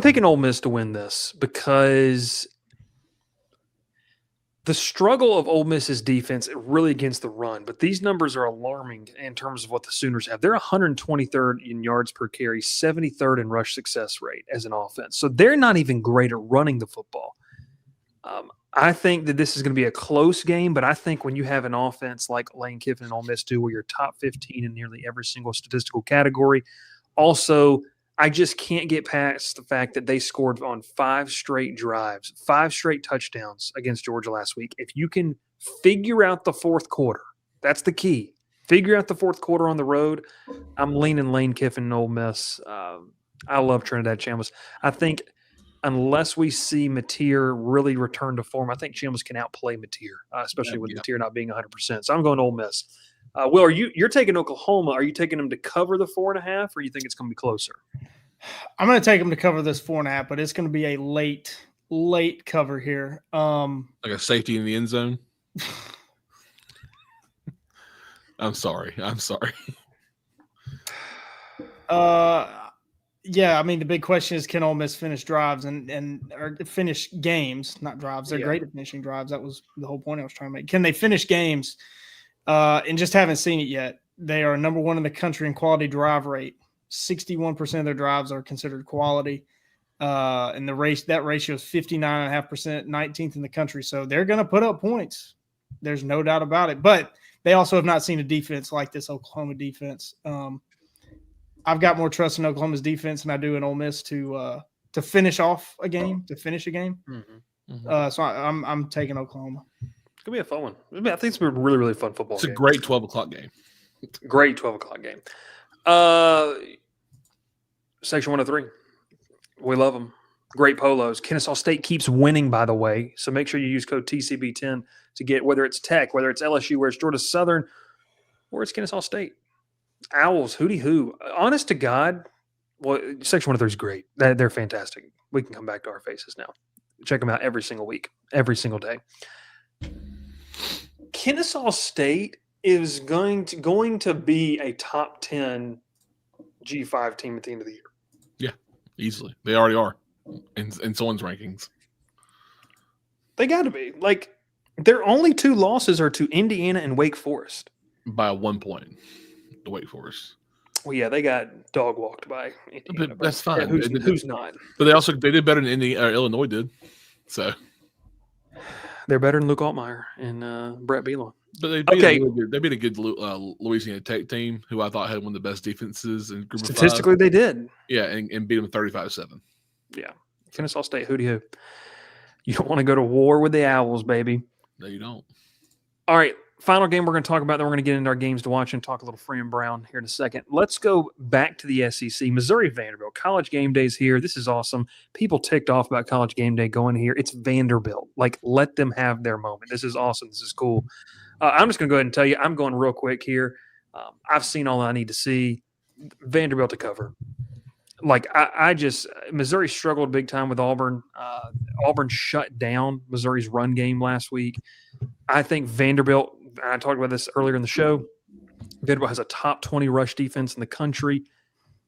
picking Ole Miss to win this because the struggle of Ole Miss's defense is really against the run, but these numbers are alarming in terms of what the Sooners have. They're 123rd in yards per carry, 73rd in rush success rate as an offense. So they're not even great at running the football. I think that this is going to be a close game, but I think when you have an offense like Lane Kiffin and Ole Miss do, where you're top 15 in nearly every single statistical category, also I just can't get past the fact that they scored on 5 straight drives, 5 straight touchdowns against Georgia last week. If you can figure out the fourth quarter, that's the key. Figure out the fourth quarter on the road. I'm leaning Lane Kiffin and Ole Miss. I love Trinidad Chambers. I think unless we see Mateer really return to form, I think Chambers can outplay Mateer, especially with Mateer not being 100%. So I'm going Ole Miss. Will, you're taking Oklahoma. Are you taking them to cover the 4.5, or you think it's going to be closer? I'm going to take them to cover this 4.5, but it's going to be a late cover here. Like a safety in the end zone. I'm sorry. Yeah, I mean, the big question is, can Ole Miss finish drives or finish games, not drives. They're great at finishing drives. That was the whole point I was trying to make. Can they finish games? And just haven't seen it yet. They are number 1 in the country in quality drive rate. 61% of their drives are considered quality. And that ratio is 59.5%, 19th in the country. So they're going to put up points. There's no doubt about it. But they also have not seen a defense like this Oklahoma defense. I've got more trust in Oklahoma's defense than I do in Ole Miss to finish off a game, Mm-hmm. So I'm taking Oklahoma. It's going to be a fun one. I think it's going to be a really, really fun football game. It's a great 12 o'clock game. Great 12 o'clock game. Section 103. We love them. Great polos. Kennesaw State keeps winning, by the way. So make sure you use code TCB10 to get, whether it's Tech, whether it's LSU, whether it's Georgia Southern, or it's Kennesaw State. Owls, hootie hoo. Honest to God, well, Section 103 is great. They're fantastic. We can come back to our faces now. Check them out every single week, every single day. Kennesaw State is going to be a top 10 G5 team at the end of the year. Yeah, easily. They already are in someone's rankings. They got to be. Like, their only 2 losses are to Indiana and Wake Forest. By 1 point, to Wake Forest. Well, yeah, they got dog walked by Indiana. But that's fine. Yeah, who's not? But they did better than Illinois did. So they're better than Luke Altmaier and Brett Bielema. But they beat a good Louisiana Tech team who I thought had one of the best defenses in Group of 5. Statistically, they did. Yeah, and beat them 35-7. Yeah, Kennesaw State, hootie hoo. You don't want to go to war with the Owls, baby. No, you don't. All right, Final game we're going to talk about, then we're going to get into our games to watch and talk a little Freeman Brown here in a second. Let's go back to the SEC. Missouri Vanderbilt. College game day's here. This is awesome. People ticked off about college game day going here. It's Vanderbilt. Like, let them have their moment. This is awesome. This is cool. I'm just going to go ahead and tell you, I'm going real quick here. I've seen all I need to see. Vanderbilt to cover. Like, Missouri struggled big time with Auburn. Auburn shut down Missouri's run game last week. I think Vanderbilt, I talked about this earlier in the show, Vanderbilt has a top 20 rush defense in the country.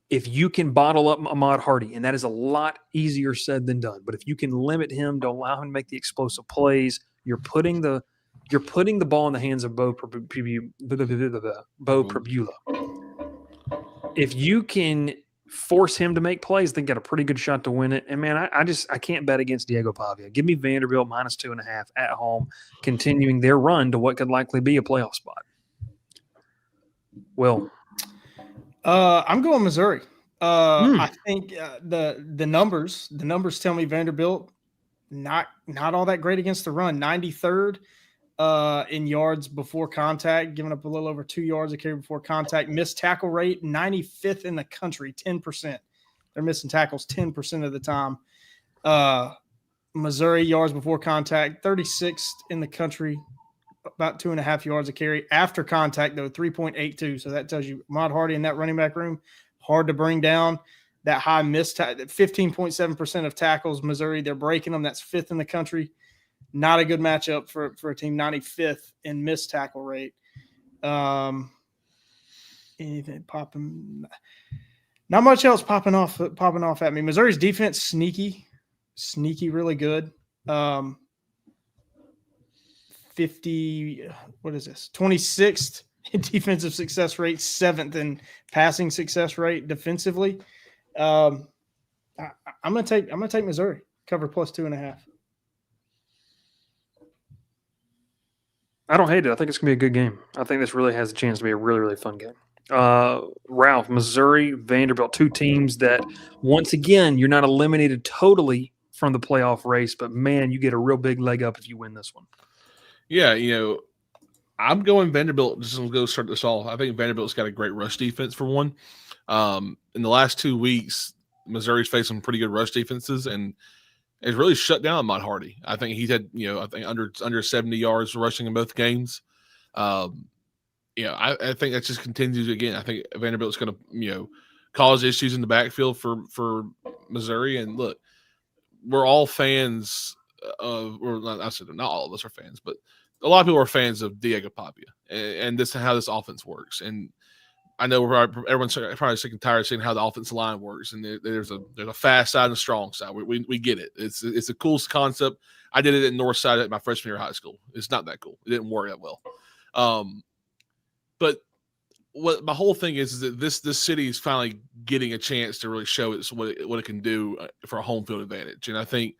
If you can bottle up Ahmad Hardy, and that is a lot easier said than done, but if you can limit him, don't allow him to make the explosive plays, you're putting the ball in the hands of Bo Prabula. If you can force him to make plays, they got a pretty good shot to win it. And man, I can't bet against Diego Pavia. Give me Vanderbilt minus 2.5 at home, continuing their run to what could likely be a playoff spot. Will, I'm going Missouri. I think the numbers tell me Vanderbilt not all that great against the run. 93rd in yards before contact, giving up a little over 2 yards a carry before contact. Missed tackle rate, 95th in the country, 10%. They're missing tackles 10% of the time. Missouri yards before contact, 36th in the country, about 2.5 yards a carry. After contact, though, 3.82. So that tells you Ahmad Hardy in that running back room, hard to bring down. That high missed 15.7% of tackles, Missouri, they're breaking them. That's 5th in the country. Not a good matchup for a team, 95th in missed tackle rate. Anything popping? Not much else popping off at me. Missouri's defense, sneaky, really good. 26th in defensive success rate, 7th in passing success rate defensively. I'm gonna take Missouri cover plus 2.5. I don't hate it. I think it's going to be a good game. I think this really has a chance to be a really, really fun game. Ralph, Missouri, Vanderbilt, two teams that, once again, you're not eliminated totally from the playoff race, but, man, you get a real big leg up if you win this one. Yeah, I'm going Vanderbilt. Just to go start this off. I think Vanderbilt's got a great rush defense for one. In the last 2 weeks, Missouri's faced some pretty good rush defenses, and it's really shut down Ahmad Hardy. I think he's had, under 70 yards rushing in both games. I think that just continues again. I think Vanderbilt's going to, cause issues in the backfield for Missouri. And look, we're all fans of, I said not all of us are fans, but a lot of people are fans of Diego Pavia, and this is how this offense works. And I know everyone's probably sick and tired of seeing how the offensive line works, and there's a fast side and a strong side. We get it. It's a cool concept. I did it at Northside at my freshman year of high school. It's not that cool. It didn't work that well. But what my whole thing is that this city is finally getting a chance to really show it what it can do for a home field advantage. And I think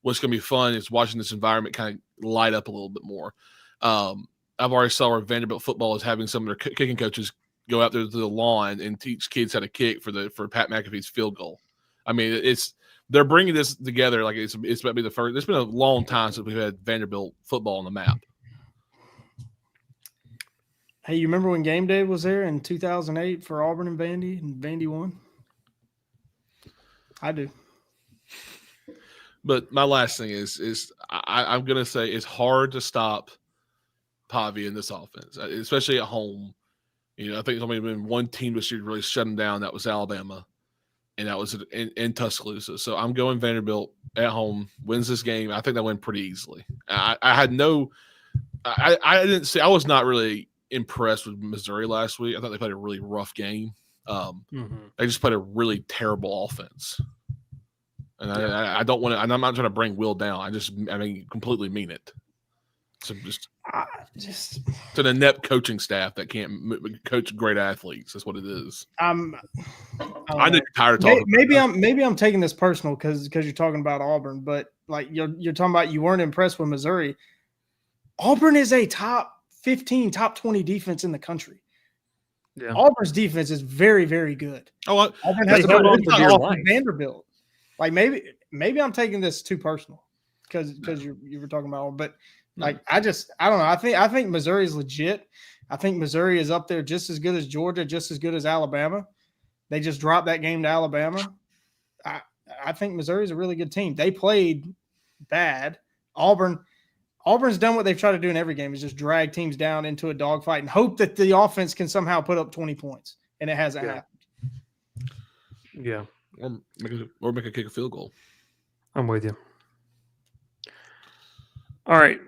what's going to be fun is watching this environment kind of light up a little bit more. I've already saw where Vanderbilt football is having some of their kicking coaches go out there to the lawn and teach kids how to kick for Pat McAfee's field goal. I mean, they're bringing this together like it's about to be the first. It's been a long time since we've had Vanderbilt football on the map. Hey, you remember when game day was there in 2008 for Auburn and Vandy won? I do. But my last thing is I'm going to say it's hard to stop Pavia in this offense, especially at home. I think there's only been one team this year really shut them down. That was Alabama, and that was in Tuscaloosa. So I'm going Vanderbilt at home, wins this game. I think they win pretty easily. I was not really impressed with Missouri last week. I thought they played a really rough game. They just played a really terrible offense. And I don't want to, and I'm not trying to bring Will down. I completely mean it. So just to the inept coaching staff that can't coach great athletes. That's what it is. I know you're tired of talking. Maybe I'm taking this personal because you're talking about Auburn, but like you're talking about you weren't impressed with Missouri. Auburn is a top 15, top 20 defense in the country. Yeah. Auburn's defense is very, very good. Auburn has held on for dear life. Vanderbilt. Like maybe I'm taking this too personal because you were talking about Auburn, but Like I don't know. I think Missouri is legit. I think Missouri is up there just as good as Georgia, just as good as Alabama. They just dropped that game to Alabama. I think Missouri is a really good team. They played bad. Auburn's done what they've tried to do in every game, is just drag teams down into a dogfight and hope that the offense can somehow put up 20 points, and it hasn't happened. Yeah. Or make a kick a field goal. I'm with you. All right.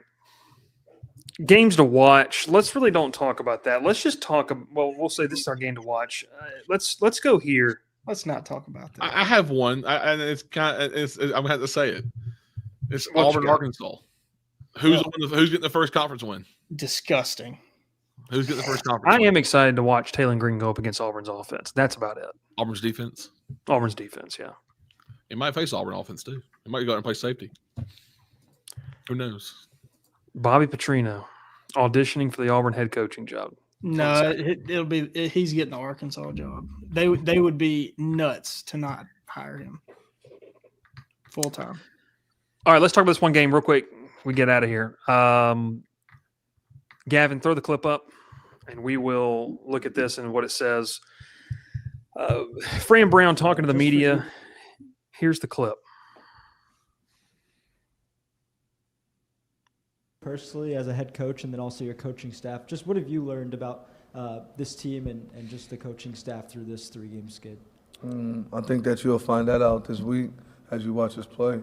Games to watch. Let's really don't talk about that. Let's just talk. Well, we'll say this is our game to watch. Let's go here. Let's not talk about that. I have one, and it's kind of. I'm gonna have to say it. It's What you Auburn, got? Arkansas. Who's getting the first conference win? Disgusting. Who's getting the first conference? I win? am excited to watch Taylor Green go up against Auburn's offense. That's about it. Auburn's defense. Auburn's defense, yeah. He might face Auburn offense too. He might go out and play safety. Who knows? Bobby Petrino auditioning for the Auburn head coaching job. No, it'll be he's getting the Arkansas job. They would be nuts to not hire him full time. All right, let's talk about this one game real quick. We get out of here. Gavin, throw the clip up, and we will look at this and what it says. Fran Brown talking to the media. Here's the clip. Personally, as a head coach, and then also your coaching staff, just what have you learned about this team and just the coaching staff through this 3-game skid? I think that you'll find that out this week as you watch us play.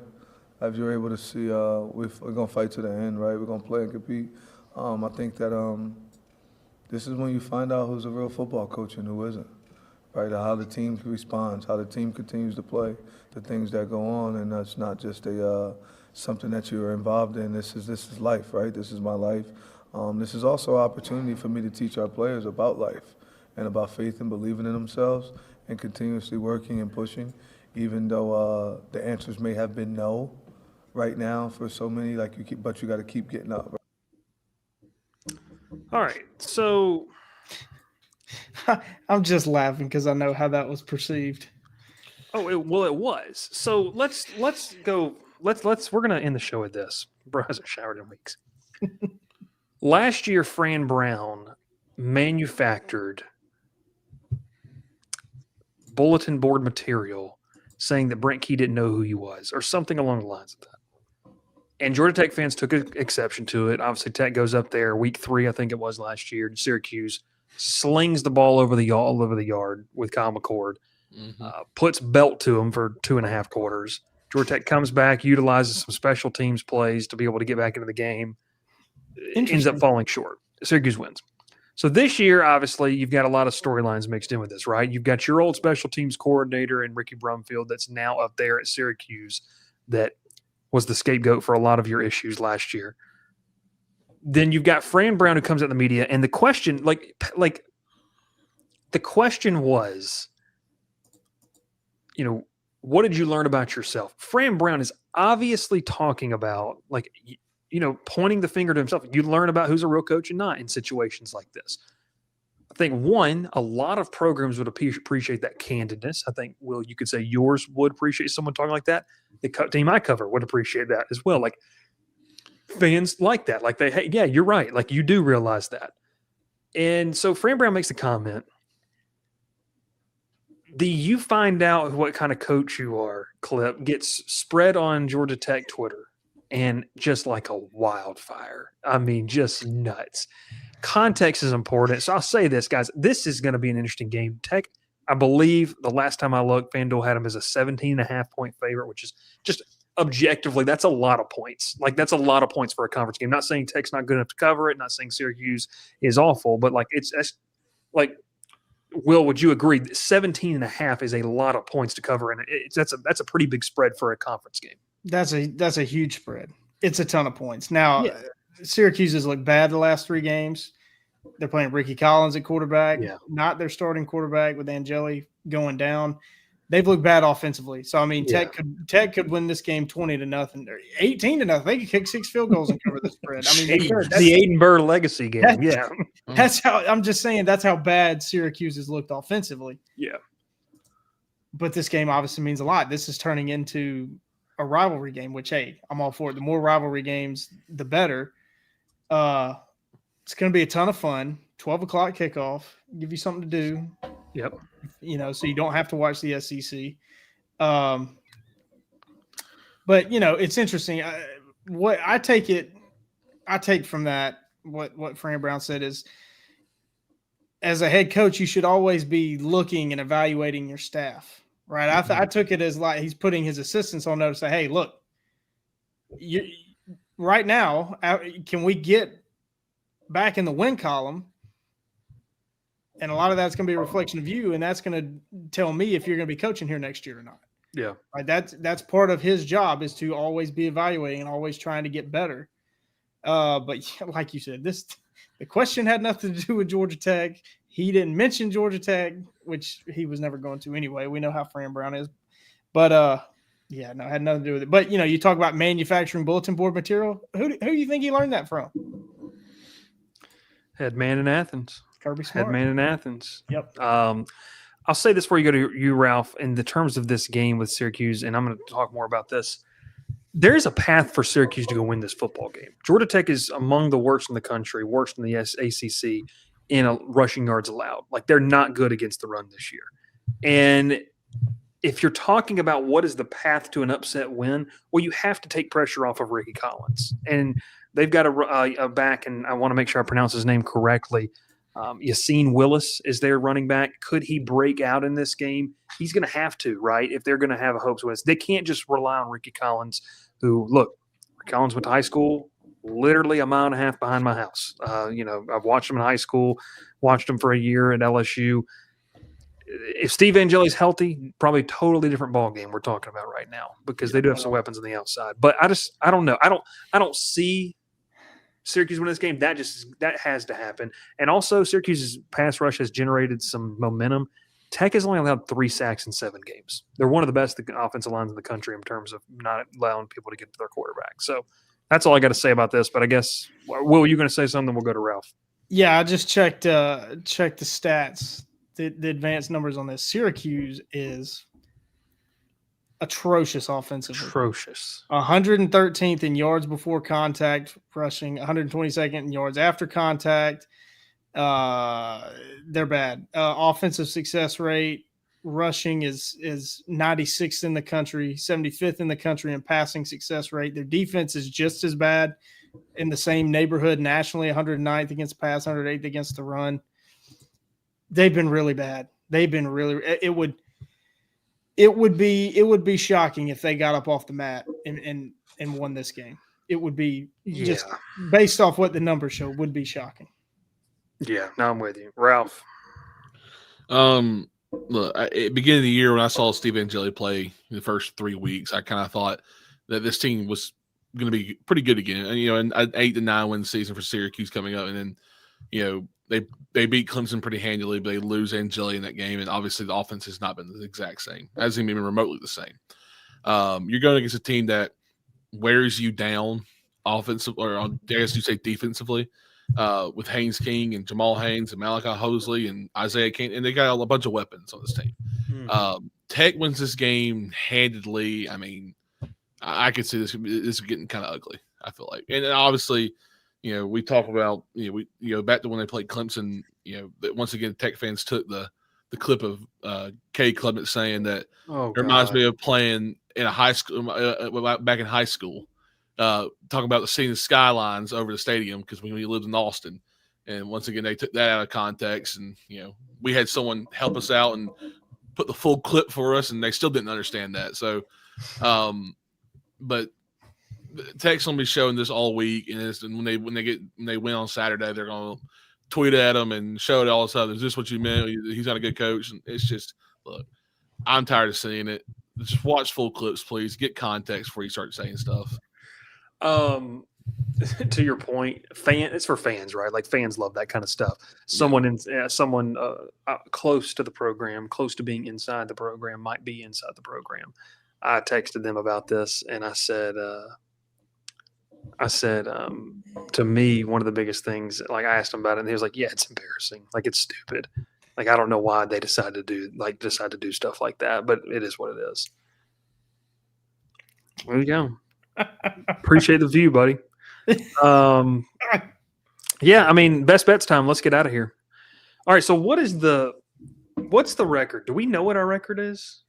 As you're able to see, we're going to fight to the end, right? We're going to play and compete. I think that this is when you find out who's a real football coach and who isn't, right? How the team responds, how the team continues to play, the things that go on, and that's not just something that you're involved in. This is life, right? This is my life. This is also an opportunity for me to teach our players about life and about faith and believing in themselves and continuously working and pushing, even though the answers may have been no right now for so many. But you got to keep getting up. Right? All right, so I'm just laughing because I know how that was perceived. Oh, it was. So let's go. We're gonna end the show with this. Bro hasn't showered in weeks. Last year, Fran Brown manufactured bulletin board material saying that Brent Key didn't know who he was, or something along the lines of that. And Georgia Tech fans took exception to it. Obviously, Tech goes up there week 3, I think it was last year. Syracuse slings the ball all over the yard with Kyle McCord, puts belt to him for 2.5 quarters. Georgia Tech comes back, utilizes some special teams plays to be able to get back into the game. It ends up falling short. Syracuse wins. So this year, obviously, you've got a lot of storylines mixed in with this, right? You've got your old special teams coordinator and Ricky Brumfield that's now up there at Syracuse that was the scapegoat for a lot of your issues last year. Then you've got Fran Brown who comes out in the media, and the question, the question was, what did you learn about yourself? Fran Brown is obviously talking about, pointing the finger to himself. You learn about who's a real coach and not in situations like this. I think, one, a lot of programs would appreciate that candidness. I think, Will, you could say yours would appreciate someone talking like that. The team I cover would appreciate that as well. Like, fans like that. Like, hey, yeah, you're right. Like, you do realize that. And so Fran Brown makes a comment. The "you find out what kind of coach you are" clip gets spread on Georgia Tech Twitter, and just like a wildfire. I mean, just nuts. Context is important. So I'll say this, guys. This is going to be an interesting game. Tech, I believe the last time I looked, FanDuel had them as a 17.5-point favorite, which is just objectively, that's a lot of points. Like, that's a lot of points for a conference game. Not saying Tech's not good enough to cover it. Not saying Syracuse is awful, but Will, would you agree that 17.5 is a lot of points to cover, and that's a pretty big spread for a conference game? That's a huge spread. It's a ton of points. Now, Syracuse has looked bad the last 3 games. They're playing Ricky Collins at quarterback, not their starting quarterback with Angeli going down. They've looked bad offensively. So, I mean, Tech could win this game 20-0, or 18-0. They could kick 6 field goals and cover the spread. I mean, the Aiden Burr legacy game. That's how I'm just saying. That's how bad Syracuse has looked offensively. Yeah. But this game obviously means a lot. This is turning into a rivalry game, which, hey, I'm all for it. The more rivalry games, the better. It's going to be a ton of fun. 12 o'clock kickoff. Give you something to do. Yep. So you don't have to watch the SEC. But it's interesting. What I take from that, what Fran Brown said is, as a head coach, you should always be looking and evaluating your staff, right? I took it as like he's putting his assistants on notice. Say, hey, look, right now, can we get back in the win column? And a lot of that's going to be a reflection of you, and that's going to tell me if you're going to be coaching here next year or not. Yeah, right. That's part of his job, is to always be evaluating and always trying to get better. But like you said, the question had nothing to do with Georgia Tech. He didn't mention Georgia Tech, which he was never going to anyway. We know how Fran Brown is. But it had nothing to do with it. But you talk about manufacturing bulletin board material. Who do you think he learned that from? Head man in Athens. Kirby Smart. Head man in Athens. Yep. I'll say this before you go to you, Ralph. In the terms of this game with Syracuse, and I'm going to talk more about this. There's a path for Syracuse to go win this football game. Georgia Tech is among the worst in the country, worst in the ACC in rushing yards allowed. Like, they're not good against the run this year. And if you're talking about what is the path to an upset win, well, you have to take pressure off of Ricky Collins. And they've got a back, and I want to make sure I pronounce his name correctly. Yassine Willis is their running back. Could he break out in this game? He's going to have to, right, if they're going to have a hopes with. They can't just rely on Ricky Collins, who, look, Ricky Collins went to high school literally a mile and a half behind my house. I've watched him in high school, watched him for a year at LSU. If Steve Angeli's healthy, probably a totally different ball game we're talking about right now, because they do have some weapons on the outside. But I don't know. I don't see Syracuse win this game. That has to happen. And also, Syracuse's pass rush has generated some momentum. Tech has only allowed 3 sacks in 7 games. They're one of the best offensive lines in the country in terms of not allowing people to get to their quarterback. So that's all I got to say about this. But I guess, Will, you going to say something? We'll go to Ralph. Yeah, I just checked the stats, the advanced numbers on this. Syracuse is atrocious offensively. Atrocious. 113th in yards before contact rushing, 122nd in yards after contact. They're bad. Offensive success rate rushing is 96th in the country, 75th in the country in passing success rate. Their defense is just as bad, in the same neighborhood nationally, 109th against pass, 108th against the run. They've been really bad. They've been really – it would be shocking if they got up off the mat and won this game. It would be just based off what the numbers show, would be shocking. Yeah, no, I'm with you. Ralph. Look, at the beginning of the year when I saw Steve Angeli play in the first 3 weeks, I kind of thought that this team was going to be pretty good again. And, an 8-9 win season for Syracuse coming up. And then, they beat Clemson pretty handily, but they lose Angeli in that game. And obviously the offense has not been the exact same. It hasn't even been remotely the same. You're going against a team that wears you down offensive, or I guess you say defensively, with Haynes King and Jamal Haynes and Malachi Hosley and Isaiah Kane, and they got a bunch of weapons on this team. Tech wins this game handedly. I mean, I could see this is getting kind of ugly, I feel like. And obviously, we talk about, back to when they played Clemson, that once again, Tech fans took the clip of Kay Clement saying that it reminds me of playing in a high school, back in high school, talking about seeing the skylines over the stadium, because when we lived in Austin. And once again, they took that out of context, and, we had someone help us out and put the full clip for us, and they still didn't understand that. So, but Tech's gonna be showing this all week, and when they win on Saturday, they're gonna tweet at them and show it all this other. Is this what you meant? He's not a good coach. And it's just, look, I'm tired of seeing it. Just watch full clips, please. Get context before you start saying stuff. To your point, it's for fans, right? Like, fans love that kind of stuff. Someone close to the program, close to being inside the program, might be inside the program. I texted them about this, and I said, to me, one of the biggest things, like, I asked him about it, and he was like, yeah, it's embarrassing. Like, it's stupid. Like, I don't know why they decide to do stuff like that, but it is what it is. There you go. Appreciate the view, buddy. Yeah, I mean, best bets time. Let's get out of here. All right, so what's the record? Do we know what our record is?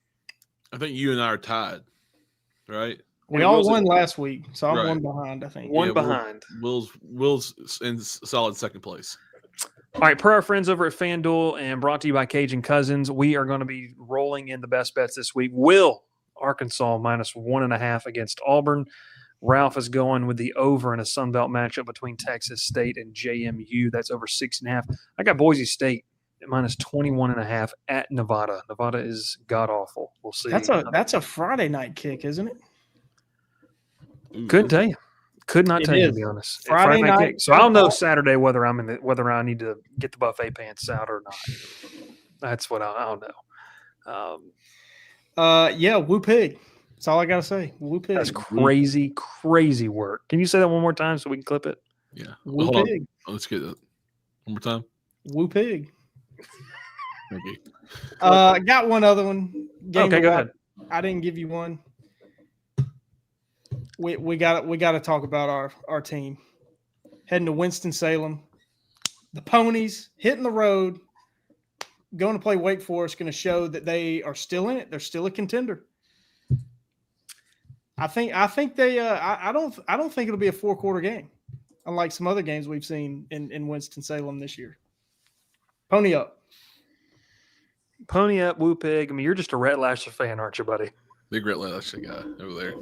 I think you and I are tied, right? We And all Will's- won last week, so I'm Right. one behind, I think. One Yeah, behind. Will's in solid second place. All right, per our friends over at FanDuel and brought to you by Cajun Cousins, we are going to be rolling in the best bets this week. Will, Arkansas -1.5 against Auburn. Ralph is going with the over in a Sun Belt matchup between Texas State and JMU. That's over 6.5. I got Boise State at -21.5 at Nevada. Nevada is god awful. We'll see. That's a Friday night kick, isn't it? Couldn't tell you. Could not It tell you, to is. be honest. Friday night, kick. So I'll know 10 o'clock. Saturday whether I need to get the buffet pants out or not. That's what I'll know. Yeah, Woo Pig. That's all I gotta say. Woo Pig. That's crazy, crazy work. Can you say that one more time so we can clip it? Yeah. Woo Hold on. Pig. Let's get it one more time. Woo Pig. Thank you. I got one other one. Game Okay, to go watch. ahead. I didn't give you one. We got to talk about our team heading to Winston-Salem. The Ponies hitting the road, going to play Wake Forest, going to show that they are still in it. They're still a contender. I think they. I don't think it'll be a 4-quarter game, unlike some other games we've seen in Winston-Salem this year. Pony up. Pony up, Woo Pig. I mean, you're just a Rhett Lasher fan, aren't you, buddy? Big Red Lasher guy over there.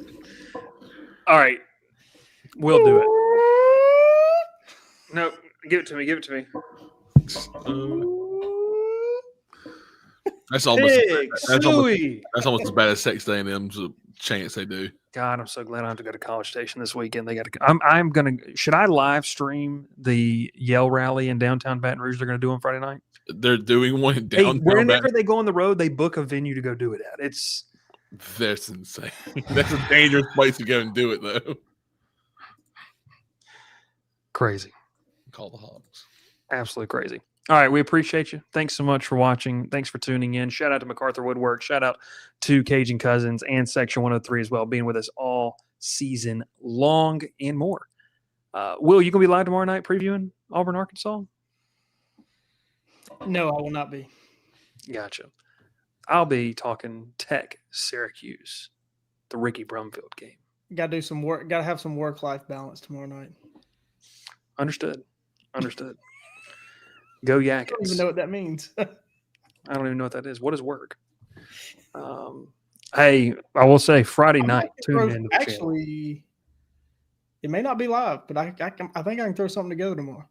All right. We'll do it. No, give it to me. Give it to me. That's almost Pig, that's almost, Suey. that's almost as bad as Texas A&M's chance they do. God, I'm so glad I have to go to College Station this weekend. They got to. I'm gonna. Should I live stream the Yell rally in downtown Baton Rouge? They're gonna do on Friday night. They're doing one Hey, downtown. whenever they go on the road, they book a venue to go do it at. It's That's insane. That's a dangerous place to go and do it, though. crazy. Call the Hawks. Absolutely crazy. All right, we appreciate you. Thanks so much for watching. Thanks for tuning in. Shout out to MacArthur Woodwork. Shout out to Cajun Cousins and Section 103 as well, being with us all season long and more. Will, you going to be live tomorrow night previewing Auburn, Arkansas? No, I will not be. Gotcha. I'll be talking Tech Syracuse, the Ricky Brumfield game. Got to do some work. Got to have some work-life balance tomorrow night. Understood. Go Yakins. I don't even know what that means. I don't even know what that is. What is work? Hey, I will say Friday night. Tune in to the channel. Actually, it may not be live, but I think I can throw something together tomorrow.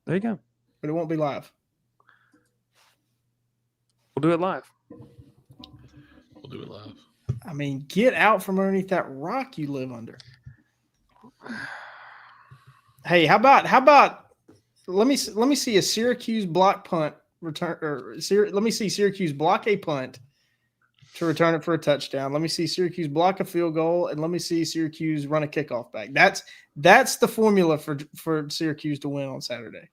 There you go. But it won't be live. We'll do it live. We'll do it live. I mean, get out from underneath that rock you live under. Hey, how about let me see a Syracuse block punt return, or let me see Syracuse block a punt to return it for a touchdown. Let me see Syracuse block a field goal, and let me see Syracuse run a kickoff back. That's the formula for Syracuse to win on Saturday.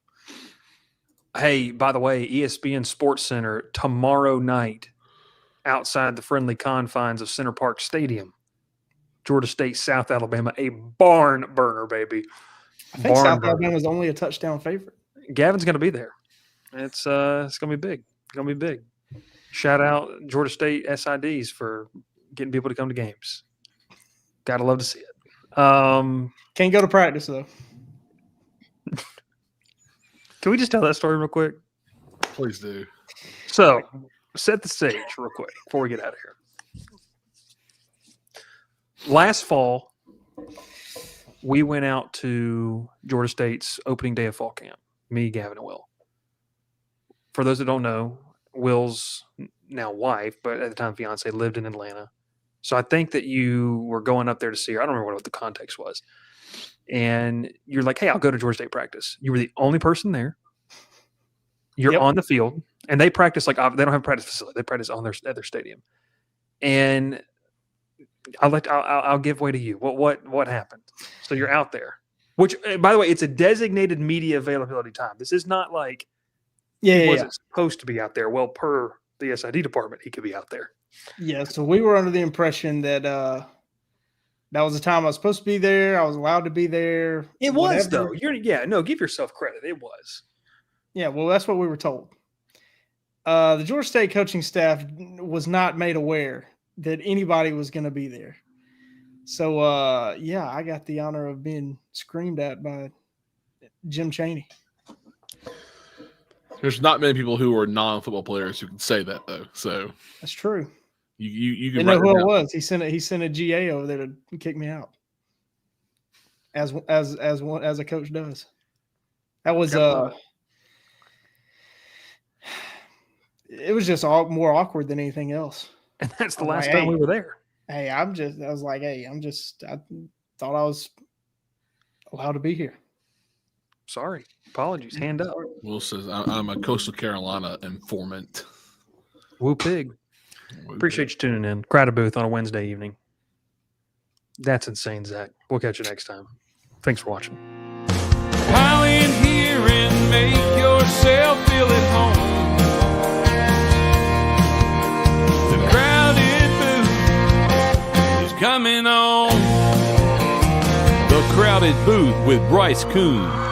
Hey, by the way, ESPN Sports Center tomorrow night outside the friendly confines of Center Park Stadium. Georgia State, South Alabama, a barn burner, baby. I think Barn South burner. Alabama is only a touchdown favorite. Gavin's going to be there. It's going to be big. It's going to be big. Shout out Georgia State SIDs for getting people to come to games. Got to love to see it. Can't go to practice though. Can we just tell that story real quick? Please do. So, set the stage real quick before we get out of here. Last fall, we went out to Georgia State's opening day of fall camp, me, Gavin, and Will. For those that don't know, Will's now wife, but at the time fiance, lived in Atlanta. So I think that you were going up there to see her. I don't remember what the context was. And you're like, hey, I'll go to Georgia State practice. You were the only person there. You're Yep. on the field. And they practice they don't have a practice facility. They practice at their stadium. And I'll give way to you. What happened? So you're out there. Which, by the way, it's a designated media availability time. This is not like he wasn't supposed to be out there. Well, per the SID department, he could be out there. Yeah, so we were under the impression that That was the time I was supposed to be there. I was allowed to be there. It was, Whatever. though. Give yourself credit. It was. Yeah, well, that's what we were told. The Georgia State coaching staff was not made aware that anybody was going to be there. So, I got the honor of being screamed at by Jim Chaney. There's not many people who are non-football players who can say that, though. So That's true. you They can know write who it it down. was. He sent a GA over there to kick me out, as a coach does. That was it was just more awkward than anything else. And that's the I'm last like, time hey. we were there. Hey, I thought I was allowed to be here. Sorry. Apologies. Hand up. Will says, I'm a Coastal Carolina informant. Woo pig. Appreciate you tuning in. Crowded Booth on a Wednesday evening. That's insane, Zach. We'll catch you next time. Thanks for watching. Pile in here and make yourself feel at home. The crowded booth is coming on. The Crowded Booth with Bryce Koon.